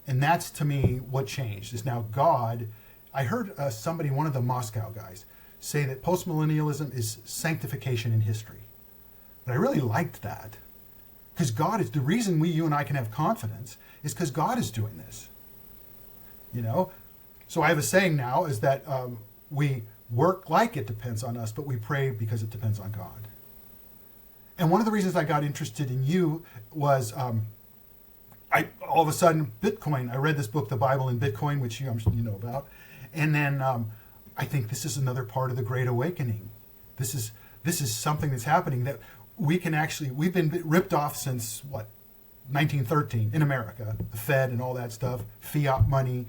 S1: And that's, to me, what changed. Is now God, I heard somebody, one of the Moscow guys, say that postmillennialism is sanctification in history. But I really liked that. Because God is, the reason you and I can have confidence is because God is doing this. So I have a saying now is that we work like it depends on us, but we pray because it depends on God. And one of the reasons I got interested in you was all of a sudden Bitcoin. I read this book, The Bible in Bitcoin, which you know about, and then I think this is another part of the Great Awakening. This is something that's happening that we've been ripped off since 1913 in America, the Fed and all that stuff, fiat money.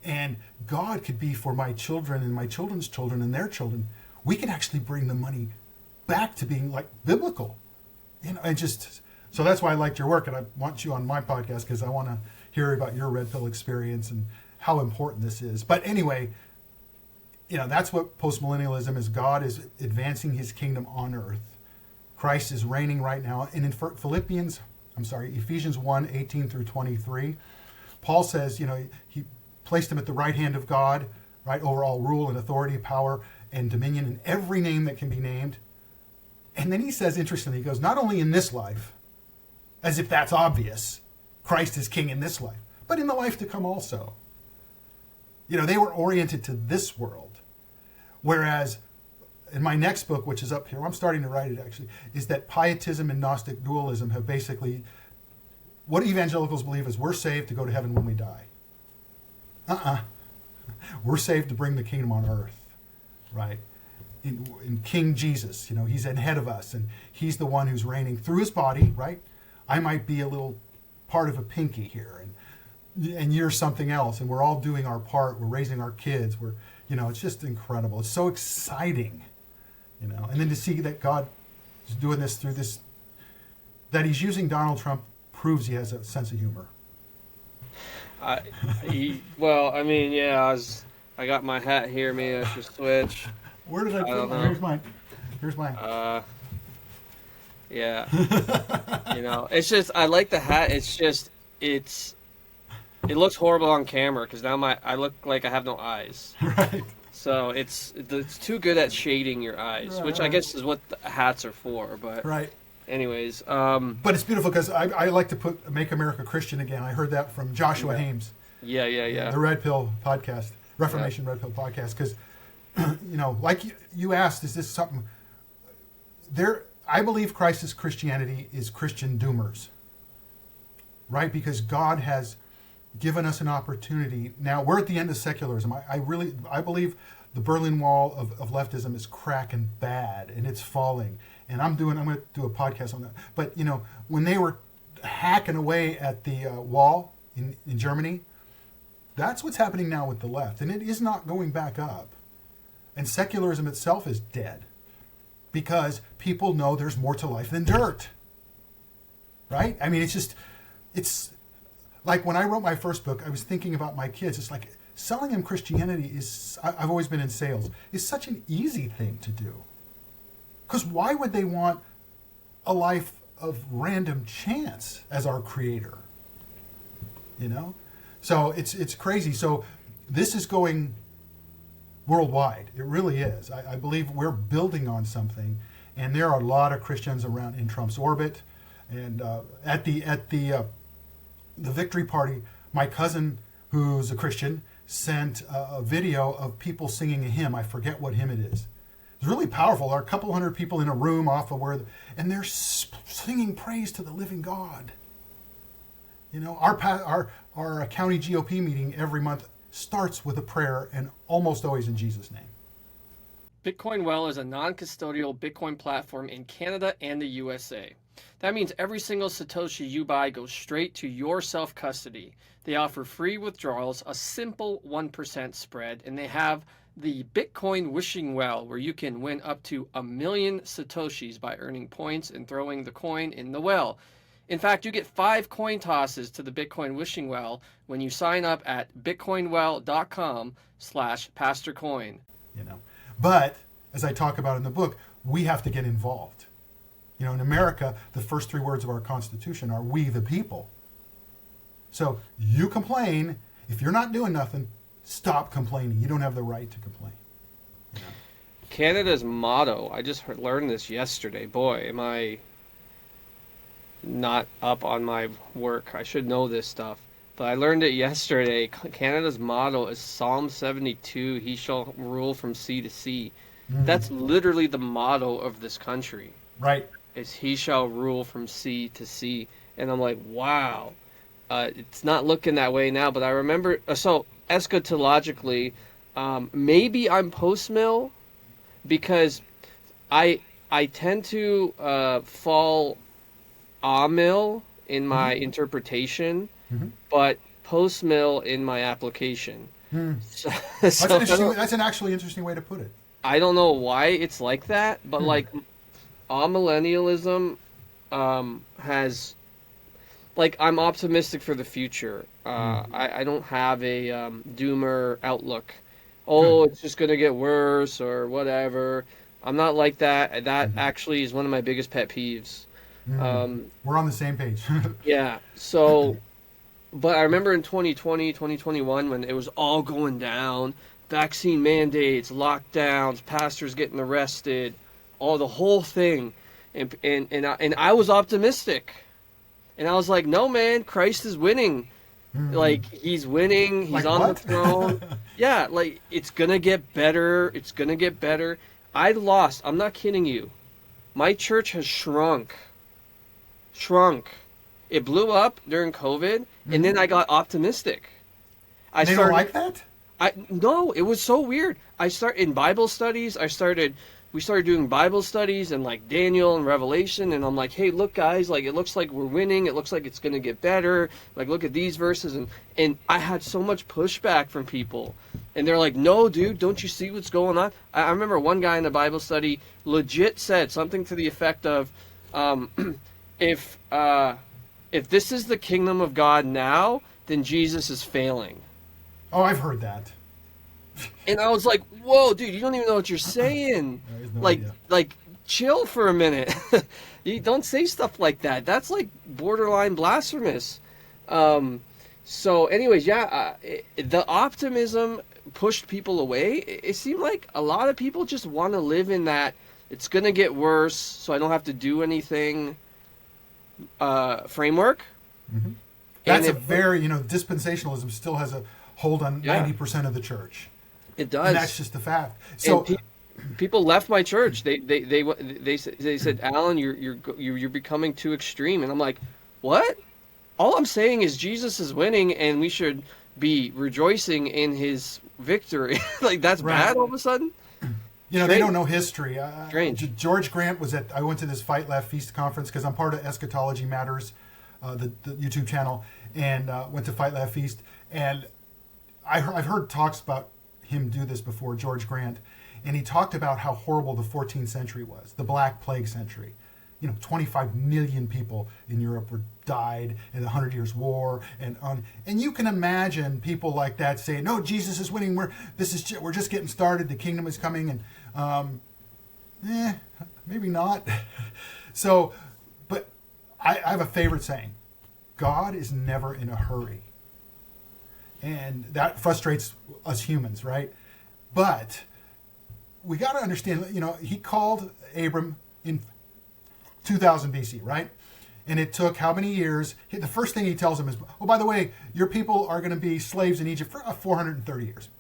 S1: And God could be for my children and my children's children and their children. We can actually bring the money back to being like biblical. So that's why I liked your work, and I want you on my podcast because I want to hear about your red pill experience and how important this is. But anyway, that's what postmillennialism is. God is advancing his kingdom on earth. Christ is reigning right now. And in Ephesians 1, 18 through 23, Paul says, he placed him at the right hand of God, right, over all rule and authority, power and dominion, and every name that can be named. And then he says, interestingly, he goes, not only in this life, as if that's obvious, Christ is king in this life, but in the life to come also. They were oriented to this world. Whereas in my next book, which is up here, I'm starting to write it actually, is that pietism and Gnostic dualism have basically, what evangelicals believe is we're saved to go to heaven when we die. We're saved to bring the kingdom on earth, right? In King Jesus, he's ahead of us, and he's the one who's reigning through his body, right? I might be a little part of a pinky here, and you're something else, and we're all doing our part. We're raising our kids. It's just incredible. It's so exciting, and then to see that God is doing this through this, that he's using Donald Trump proves he has a sense of humor.
S2: I got my hat here. Maybe I should switch.
S1: Where did I put mine? Here's mine.
S2: Yeah. It's just, I like the hat. It's just, it looks horrible on camera because now I look like I have no eyes.
S1: Right.
S2: So it's too good at shading your eyes, which I guess is what the hats are for. But
S1: right.
S2: Anyways,
S1: but it's beautiful because I like to put "Make America Christian Again." I heard that from Joshua Hames.
S2: Yeah.
S1: The Red Pill podcast, Reformation Red Pill podcast, because like you asked, is this something there? I believe Christ's Christianity is Christian doomers, right? Because God has given us an opportunity. Now we're at the end of secularism. I believe the Berlin Wall of leftism is cracking bad and it's falling. And I'm going to do a podcast on that. But you know, when they were hacking away at the wall in Germany, that's what's happening now with the left, and it is not going back up. And secularism itself is dead because people know there's more to life than dirt. Right? I mean, it's like when I wrote my first book, I was thinking about my kids. It's like selling them Christianity I've always been in sales, is such an easy thing to do. Because why would they want a life of random chance as our creator? You know? So it's crazy. So this is going worldwide. It really is. I believe we're building on something, and there are a lot of Christians around in Trump's orbit. And at the victory party, my cousin, who's a Christian, sent a video of people singing a hymn. I forget what hymn it is. It's really powerful. There are a couple hundred people in a room off of and they're singing praise to the living God. You know, our county GOP meeting every month starts with a prayer, and almost always in Jesus' name.
S2: Bitcoin Well is a non-custodial Bitcoin platform in Canada and the USA. That means every single Satoshi you buy goes straight to your self-custody. They offer free withdrawals, a simple 1% spread, and they have the Bitcoin Wishing Well, where you can win up to 1 million Satoshis by earning points and throwing the coin in the well. In fact, you get 5 coin tosses to the Bitcoin Wishing Well when you sign up at bitcoinwell.com/pastorcoin.
S1: You know, but as I talk about in the book, we have to get involved. You know, in America, the first 3 words of our Constitution are "we the people." So you complain. If you're not doing nothing, stop complaining. You don't have the right to complain. You know?
S2: Canada's motto, I just learned this yesterday. Boy, am I not up on my work. I should know this stuff. But I learned it yesterday. Canada's motto is Psalm 72, he shall rule from sea to sea. That's literally the motto of this country.
S1: Right.
S2: Is he shall rule from sea to sea. And I'm like, wow. It's not looking that way now, but I remember, so eschatologically, maybe I'm post-mill because I tend to fall mill in my interpretation, but post-mill in my application. So,
S1: that's an actually interesting way to put it.
S2: I don't know why it's like that, but like amillennialism has, like, I'm optimistic for the future. I don't have a doomer outlook. Oh, it's just going to get worse or whatever. I'm not like that. That actually is one of my biggest pet peeves.
S1: We're on the same page.
S2: Yeah. So, but I remember in 2020, 2021, when it was all going down, vaccine mandates, lockdowns, pastors getting arrested, the whole thing. And I was optimistic. And I was like, no, man, Christ is winning. Like, he's winning. He's
S1: like
S2: on
S1: what?
S2: the throne. Yeah, like, it's going to get better. It's going to get better. I'm not kidding you. My church has shrunk. It blew up during COVID, and then I got optimistic.
S1: They don't like that?
S2: No, it was so weird. In Bible studies, we started doing Bible studies and like Daniel and Revelation, and I'm like, hey, look guys, like it looks like we're winning, it looks like it's gonna get better, like look at these verses, and I had so much pushback from people, and they're like, no dude, don't you see what's going on? I remember one guy in the Bible study legit said something to the effect of, if this is the kingdom of God now, then Jesus is failing.
S1: Oh, I've heard that.
S2: And I was like, whoa, dude, you don't even know what you're saying. Like, chill for a minute. You don't say stuff like that. That's like borderline blasphemous. So anyways, the optimism pushed people away. It seemed like a lot of people just want to live in that it's going to get worse, so I don't have to do anything framework.
S1: That's dispensationalism still has a hold on 90% of the church.
S2: It does.
S1: And that's just a fact. So
S2: people left my church. They said, Alan, you're becoming too extreme, and I'm like, what? all I'm saying is Jesus is winning, and we should be rejoicing in his victory. Like that's
S1: Right.
S2: bad all of a sudden.
S1: You know, they
S2: Strange.
S1: don't know history.
S2: Strange.
S1: George Grant was I went to this Fight Laugh Feast conference because I'm part of Eschatology Matters, the YouTube channel, and went to Fight Laugh Feast. And I've heard talks about him do this before, George Grant. And he talked about how horrible the 14th century was, the Black Plague century. 25 million people in Europe died in the 100 Years' War, and you can imagine people like that saying, "No, Jesus is winning. We're just getting started. The kingdom is coming," and maybe not. So, but I have a favorite saying: God is never in a hurry, and that frustrates us humans, right? But we got to understand. He called Abram in 2000 BC, right? And it took how many years? The first thing he tells him is, "Oh, by the way, your people are going to be slaves in Egypt for 430 years."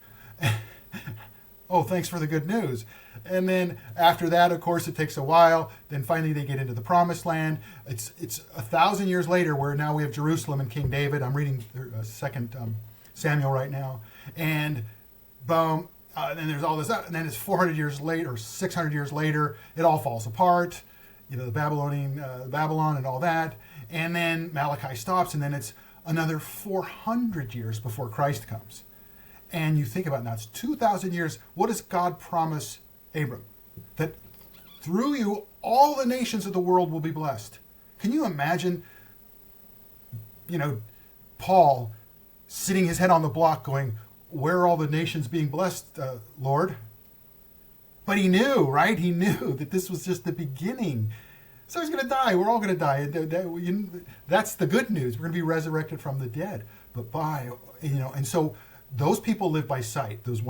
S1: Oh, thanks for the good news. And then after that, of course, it takes a while. Then finally they get into the promised land. It's 1,000 years later where now we have Jerusalem and King David. I'm reading 2 Samuel right now. And boom, then there's all this, and then it's 400 years later, or 600 years later, it all falls apart. The Babylon and all that. And then Malachi stops, and then it's another 400 years before Christ comes. And you think about it now, it's 2,000 years. What does God promise Abram? That through you, all the nations of the world will be blessed. Can you imagine, Paul sitting his head on the block going, "Where are all the nations being blessed, Lord?" But he knew, right? He knew that this was just the beginning. So he's going to die. We're all going to die. That's the good news. We're going to be resurrected from the dead. But and so those people live by sight. Those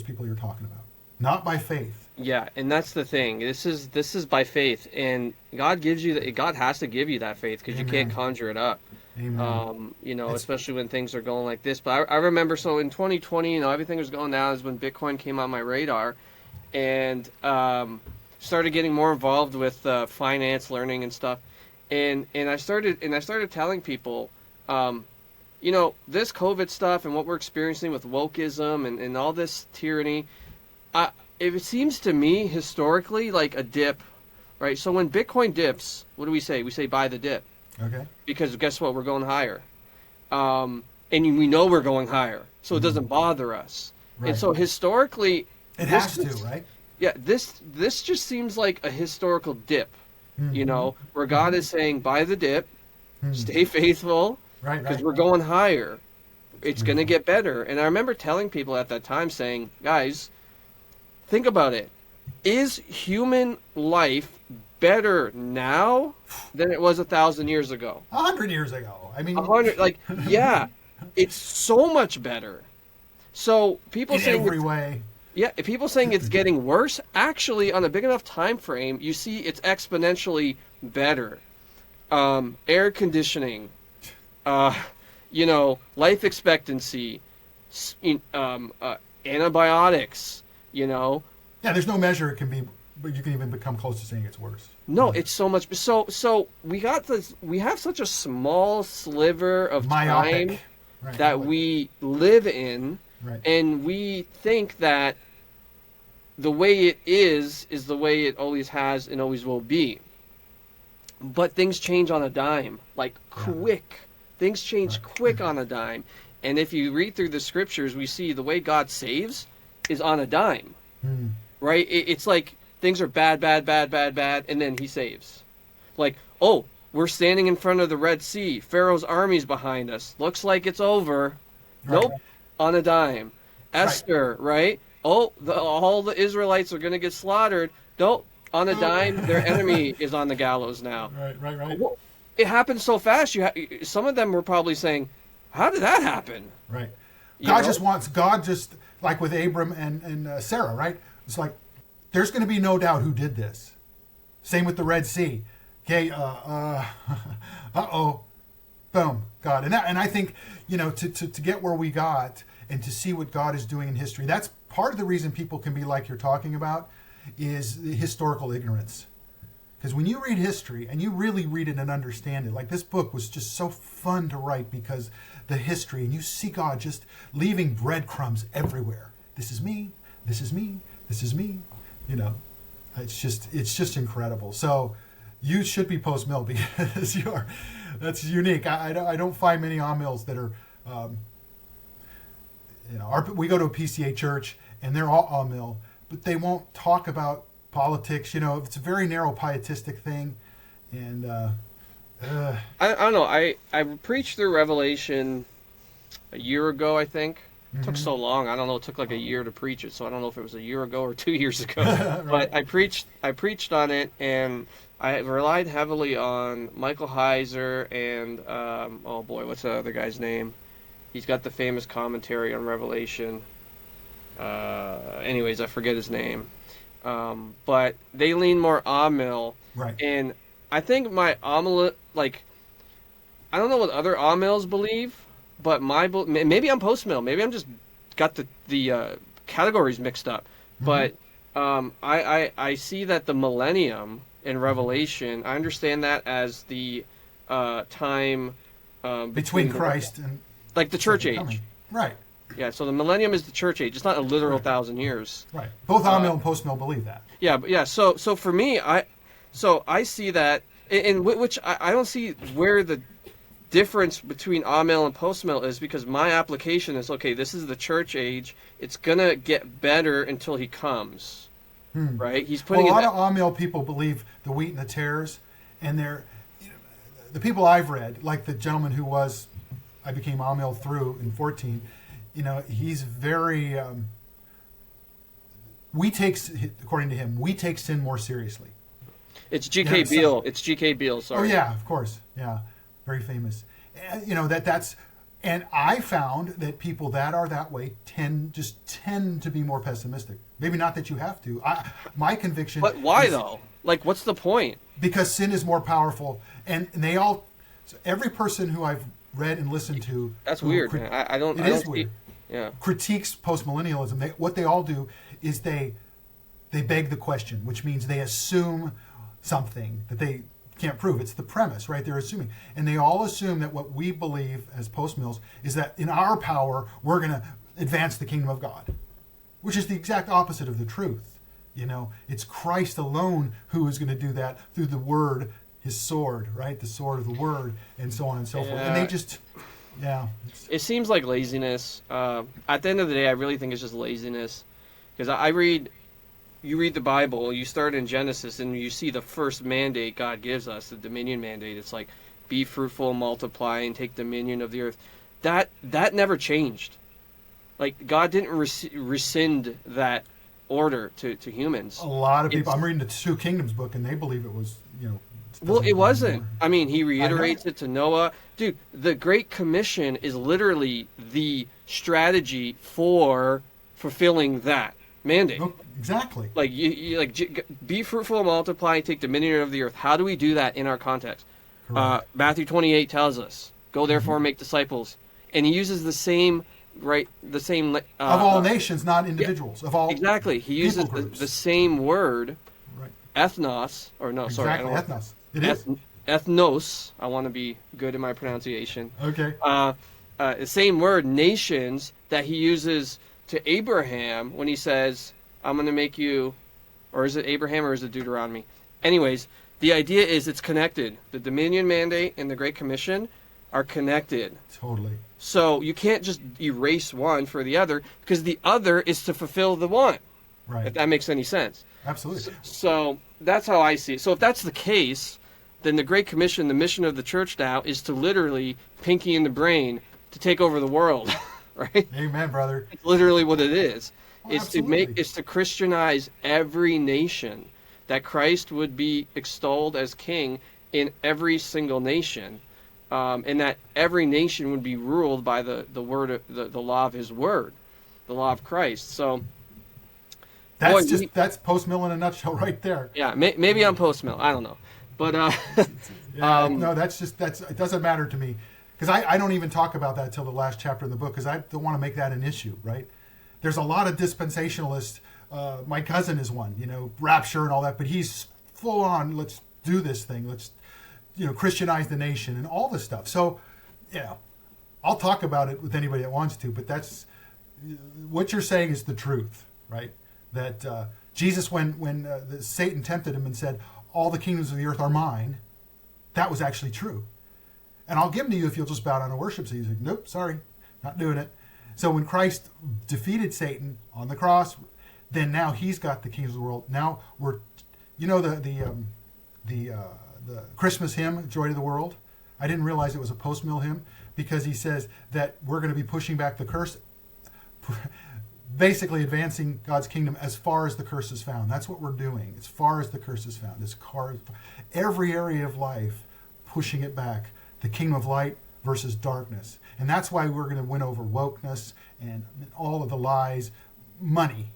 S1: people you're talking about, not by faith.
S2: Yeah, and that's the thing. This is by faith, and God has to give you that faith because you can't conjure it up.
S1: Amen.
S2: Especially when things are going like this. But I remember, so in 2020, everything was going down is when Bitcoin came on my radar. And started getting more involved with finance learning and stuff, and I started telling people, this COVID stuff and what we're experiencing with wokeism and all this tyranny, it seems to me historically like a dip, right? So when Bitcoin dips, what do we say? We say buy the dip,
S1: okay? Because
S2: guess what? We're going higher, and we know we're going higher, so it doesn't bother us. Right. And so historically.
S1: It has to, right?
S2: Yeah, this just seems like a historical dip, where God is saying, buy the dip, stay faithful, right? Because we're going higher. It's going to get better. And I remember telling people at that time saying, guys, think about it. Is human life better now than it was 1,000 years ago?
S1: 100 years ago.
S2: 100, yeah, it's so much better. So people saying
S1: in every way.
S2: Yeah, if people saying it's getting worse, actually on a big enough time frame, you see it's exponentially better. Air conditioning, life expectancy, antibiotics,
S1: Yeah, there's no measure it can be, but you can even become close to saying it's worse.
S2: No, it's so much. So we have such a small sliver of
S1: Myopic.
S2: time that we live in, and we think that the way it is the way it always has and always will be. But things change on a dime, quick. Things change quick on a dime. And if you read through the scriptures, we see the way God saves is on a dime, right? It's like things are bad, and then he saves. We're standing in front of the Red Sea. Pharaoh's army's behind us. Looks like it's over. Nope, on a dime. Esther, right? All the Israelites are going to get slaughtered. Nope, on a dime, their enemy is on the gallows now.
S1: Right.
S2: Well, it happened so fast. Some of them were probably saying, "How did that happen?"
S1: Right. God just like with Abram and Sarah, right? It's like there's going to be no doubt who did this. Same with the Red Sea. Okay. Boom. God. And I think to get where we got and to see what God is doing in history. That's part of the reason people can be like you're talking about is the historical ignorance. Because when you read history and you really read it and understand it, like this book was just so fun to write because the history, and you see God just leaving breadcrumbs everywhere. This is me, this is me, this is me. You know, it's just incredible. So you should be post-mill because that's unique. I don't find many on-mills that are, we go to a PCA church and they're all on-mill, but they won't talk about politics. You know, it's a very narrow pietistic thing. And
S2: I don't know. I preached through Revelation a year ago, I think. It took so long. I don't know. It took like a year to preach it, so I don't know if it was a year ago or 2 years ago.
S1: Right.
S2: But I preached on it, and I relied heavily on Michael Heiser and oh boy, what's the other guy's name? He's got the famous commentary on Revelation. Anyways, I forget his name. But they lean more Amill,
S1: Right.
S2: and I think my Amill, like, I don't know what other Amills believe, but maybe I'm post-mill, maybe I'm just got the categories mixed up. But I see that the millennium in Revelation, I understand that as the time
S1: between Christ and
S2: like the church age.
S1: coming. Right.
S2: Yeah, so the millennium is the church age. It's not a literal 1,000 years.
S1: Right. Both on-mill and post-mill believe that.
S2: Yeah, but yeah. So for me, I see that, in which I don't see where the difference between on-mill and post-mill is, because my application is, okay, this is the church age. It's gonna get better until he comes, right? He's putting
S1: a lot of on-mill people believe the wheat and the tares, and the people I've read, like the gentleman who I became on-mill through in 14. You know, he's very. According to him, we take sin more seriously.
S2: It's G.K. Beale. It's G.K. Beale. Sorry.
S1: Oh yeah, of course. Yeah, very famous. And, you know that's, and I found that people that are that way tend to be more pessimistic. Maybe not that you have to. My conviction.
S2: But why though? Like, what's the point?
S1: Because sin is more powerful, and they all. So every person who I've read and listened to.
S2: That's weird, man. I don't.
S1: It is weird.
S2: Yeah.
S1: Critiques postmillennialism. What they all do is they beg the question, which means they assume something that they can't prove. It's the premise, right? They're assuming. And they all assume that what we believe as post-mills is that in our power, we're going to advance the kingdom of God, which is the exact opposite of the truth. You know, it's Christ alone who is going to do that through the word, his sword, right? The sword of the word, and so on and so forth. And they just... Yeah.
S2: It seems like laziness. At the end of the day, I really think it's just laziness. Because you read the Bible, you start in Genesis, and you see the first mandate God gives us, the dominion mandate. It's like, be fruitful, multiply, and take dominion of the earth. That never changed. Like, God didn't rescind that order to humans.
S1: A lot of people, I'm reading the Two Kingdoms book, and they believe it was,
S2: Well, it wasn't. I mean, he reiterates it to Noah. Dude, the Great Commission is literally the strategy for fulfilling that mandate.
S1: No, exactly.
S2: Like, you be fruitful, multiply, and take dominion of the earth. How do we do that in our context? Matthew 28 tells us, go therefore make disciples. And he uses the same of
S1: all nations, not individuals.
S2: Yeah,
S1: of all
S2: exactly. He uses the same word,
S1: right.
S2: Ethnos, or no,
S1: exactly.
S2: sorry.
S1: Ethnos. It is.
S2: Ethnos. I want to be good in my pronunciation.
S1: Okay.
S2: The same word, nations, that he uses to Abraham when he says, I'm going to make you, or is it Abraham or is it Deuteronomy? Anyways, the idea is it's connected. The dominion mandate and the Great Commission are connected.
S1: Totally.
S2: So you can't just erase one for the other, because the other is to fulfill the one.
S1: Right.
S2: If that makes any sense.
S1: Absolutely.
S2: So that's how I see it. So if that's the case, then the Great Commission, the mission of the church now, is to literally pinky in the brain to take over the world, right?
S1: Amen, brother.
S2: It's literally what it is.
S1: Absolutely.
S2: It's to Christianize every nation, that Christ would be extolled as king in every single nation, and that every nation would be ruled by the word, the law of his word, the law of Christ. So
S1: that's post-mill in a nutshell right there.
S2: Yeah, maybe I'm post-mill. I don't know. But
S1: no, it doesn't matter to me, because I don't even talk about that till the last chapter of the book, because I don't want to make that an issue, right? There's a lot of dispensationalists. My cousin is one, rapture and all that, but he's full on, let's do this thing. Let's, Christianize the nation and all this stuff. So, I'll talk about it with anybody that wants to, but that's what you're saying is the truth, right? That Jesus, when Satan tempted him and said, all the kingdoms of the earth are mine, that was actually true. And I'll give them to you if you'll just bow down and worship. So he's like, nope, sorry, not doing it. So when Christ defeated Satan on the cross, then now he's got the kingdoms of the world. Now we're, the Christmas hymn, Joy to the World. I didn't realize it was a post-mill hymn because he says that we're going to be pushing back the curse, basically advancing God's kingdom as far as the curse is found. That's what we're doing, as far as the curse is found. Every area of life, pushing it back. The kingdom of light versus darkness. And that's why we're going to win over wokeness and all of the lies. Money,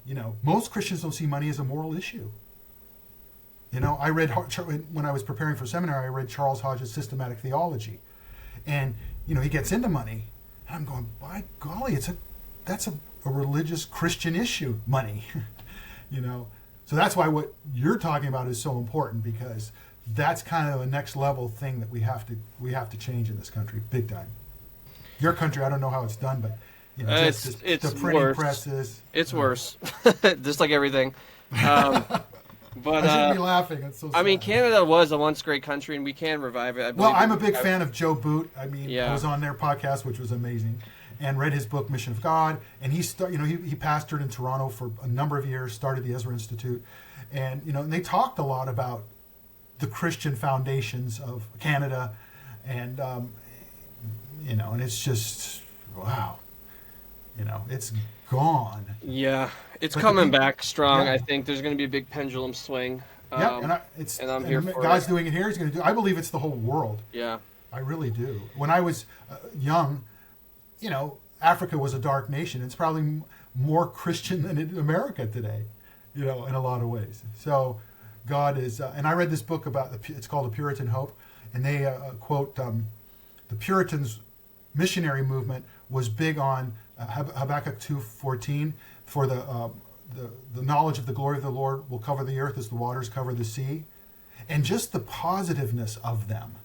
S1: most Christians don't see money as a moral issue. I read, when I was preparing for seminary, I read Charles Hodge's Systematic Theology. And, he gets into money. And I'm going, by golly, that's a religious Christian issue, money. So that's why what you're talking about is so important, because that's kind of a next level thing that we have to change in this country, big time. Your country, I don't know how it's done, but
S2: it's
S1: the printing
S2: worse.
S1: Presses.
S2: It's worse, just like everything. But
S1: I shouldn't be laughing. It's so sad.
S2: I mean, Canada was a once great country, and we can revive it.
S1: I'm a big fan of Joe Boot. I mean,
S2: Yeah.
S1: I was on their podcast, which was amazing, and read his book Mission of God. And he pastored in Toronto for a number of years, started the Ezra Institute, and and they talked a lot about the Christian foundations of Canada, and and it's just wow, it's gone.
S2: Yeah, it's
S1: But
S2: coming back strong.
S1: Yeah.
S2: I think there's going to be a big pendulum swing.
S1: Yeah,
S2: and I'm here for
S1: God's
S2: it.
S1: doing it here. He's going to do. I believe it's the whole world.
S2: Yeah.
S1: I really do. When I was young, Africa was a dark nation. It's probably more Christian than in America today, in a lot of ways. So God is, and I read this book about, it's called The Puritan Hope, and they quote, the Puritans missionary movement was big on Habakkuk 2:14, for the knowledge of the glory of the Lord will cover the earth as the waters cover the sea. And just the positiveness of them,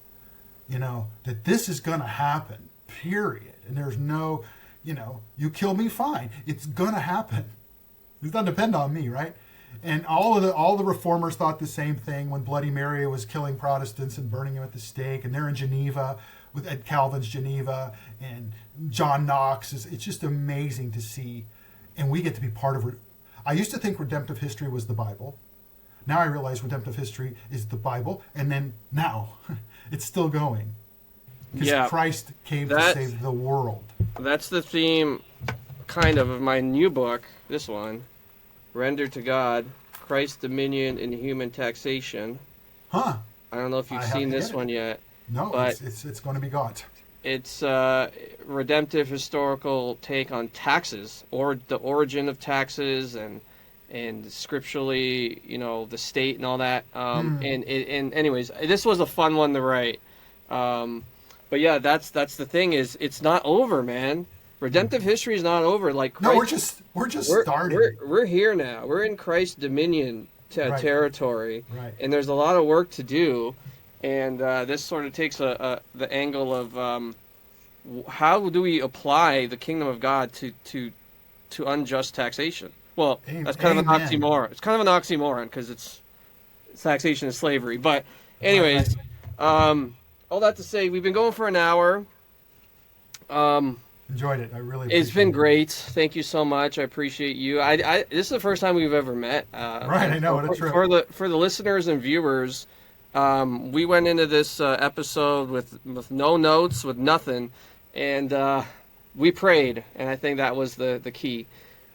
S1: that this is going to happen, period. And there's no, you kill me, fine. It's going to happen. It doesn't depend on me, right? And all the reformers thought the same thing when Bloody Mary was killing Protestants and burning them at the stake. And they're in Geneva, with Ed Calvin's Geneva, and John Knox. It's just amazing to see. And we get to be part of it. I used to think redemptive history was the Bible. Now I realize redemptive history is the Bible, and then now it's still going. Because Christ came to save the world.
S2: That's the theme, kind of my new book, this one, Render to God, Christ's Dominion in Human Taxation.
S1: Huh.
S2: I don't know if you've seen this one yet.
S1: No,
S2: but
S1: it's going to be got.
S2: It's a redemptive historical take on taxes, or the origin of taxes, and scripturally, the state and all that. And anyways, this was a fun one to write. But yeah, that's the thing, is it's not over, man. Redemptive history is not over. Like Christ,
S1: no, we're just starting.
S2: We're here now. We're in Christ's dominion territory,
S1: right.
S2: And there's a lot of work to do. And this sort of takes the angle of how do we apply the kingdom of God to unjust taxation? Well, that's kind of an oxymoron. It's kind of an oxymoron because it's taxation is slavery. But anyways, all that to say, we've been going for an hour.
S1: Enjoyed it. I really.
S2: It's been great. Thank you so much. I appreciate you. This is the first time we've ever met.
S1: Right. I know. What a trip.
S2: For the listeners and viewers. We went into this episode with no notes, with nothing, and we prayed, and I think that was the key.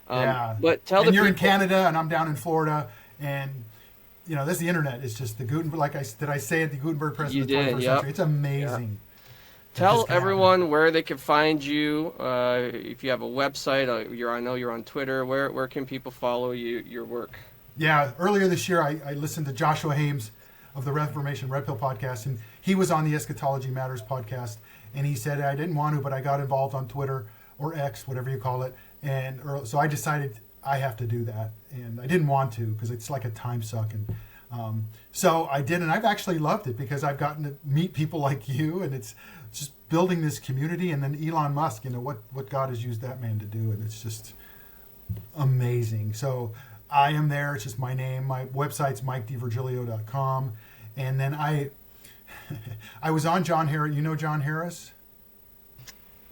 S1: Yeah.
S2: But
S1: you're in Canada, and I'm down in Florida, and this the internet is just the Gutenberg. Did I say it? The Gutenberg press of the 21st century. It's amazing.
S2: Yeah. Tell everyone where they can find you. If you have a website, I know you're on Twitter. Where can people follow your work?
S1: Yeah. Earlier this year, I listened to Joshua Hames of the Reformation Red Pill podcast, and he was on the Eschatology Matters podcast, and he said, I didn't want to, but I got involved on Twitter, or X, whatever you call it, and so I decided I have to do that, and I didn't want to because it's like a time suck, and So I did, and I've actually loved it because I've gotten to meet people like you, and it's just building this community. And then Elon Musk, what God has used that man to do, and it's just amazing. So I am there. It's just my name. My website's MikeDiVirgilio.com. And then I was on John Harris. You know John Harris?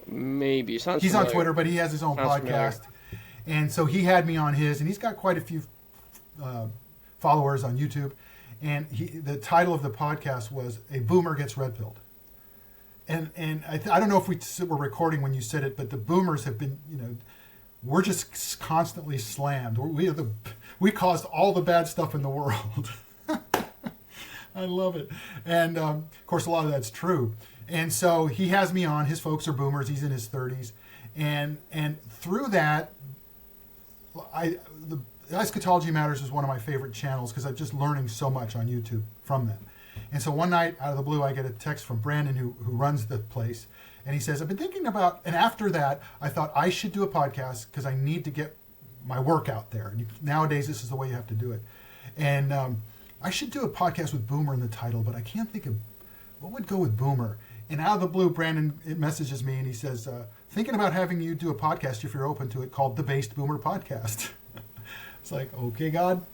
S2: Maybe. Sounds
S1: He's
S2: familiar.
S1: on Twitter, but he has his own
S2: Sounds
S1: podcast. And so he had me on his, and he's got quite a few followers on YouTube. And the title of the podcast was "A Boomer Gets Red Pilled." And I don't know if we were recording when you said it, but the boomers have been, we're just constantly slammed. We caused all the bad stuff in the world. I love it. And of course, a lot of that's true. And so he has me on. His folks are boomers. He's in his 30s. And through that, the Eschatology Matters is one of my favorite channels because I'm just learning so much on YouTube from them. And so one night, out of the blue, I get a text from Brandon, who runs the place. And he says, I've been thinking about, and after that, I thought I should do a podcast because I need to get my work out there. And nowadays, this is the way you have to do it. And I should do a podcast with Boomer in the title, but I can't think of what would go with Boomer. And out of the blue, Brandon messages me and he says, thinking about having you do a podcast, if you're open to it, called The Based Boomer Podcast. It's like, okay, God,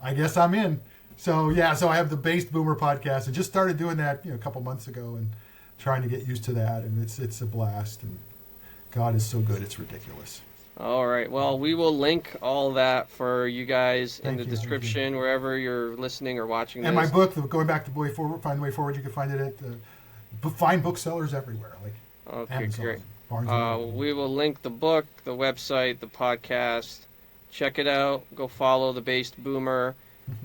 S1: I guess I'm in. So I have the Based Boomer Podcast and just started doing that a couple months ago and trying to get used to that. And it's a blast. And God is so good, it's ridiculous.
S2: All right. Well, we will link all that for you guys in the description wherever you're listening or watching this.
S1: And my book, Going Back to Find the Way Forward, you can find it at fine booksellers everywhere, like Amazon,
S2: great.
S1: Barnes and Noble.
S2: We will link the book, the website, the podcast. Check it out. Go follow the Based Boomer.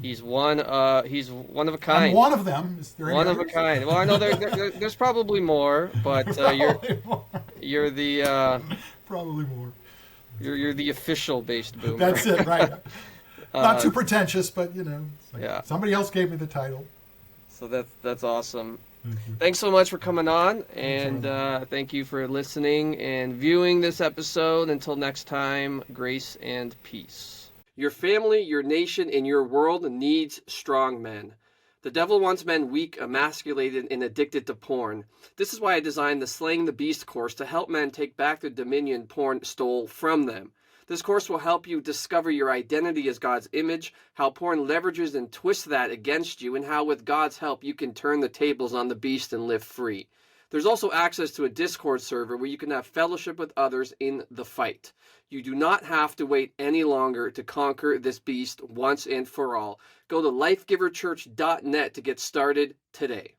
S2: He's one of a kind.
S1: I'm one of them. Is there
S2: one of a kind. Well, I know there's probably more, but you're the
S1: probably more.
S2: You're the official Based Boomer.
S1: That's it, right? Not too pretentious, but somebody else gave me the title.
S2: So that's awesome. Thanks so much for coming on, and thank you for listening and viewing this episode. Until next time, grace and peace. Your family, your nation, and your world needs strong men. The devil wants men weak, emasculated, and addicted to porn. This is why I designed the Slaying the Beast course to help men take back the dominion porn stole from them. This course will help you discover your identity as God's image, how porn leverages and twists that against you, and how with God's help you can turn the tables on the beast and live free. There's also access to a Discord server where you can have fellowship with others in the fight. You do not have to wait any longer to conquer this beast once and for all. Go to lifegiverchurch.net to get started today.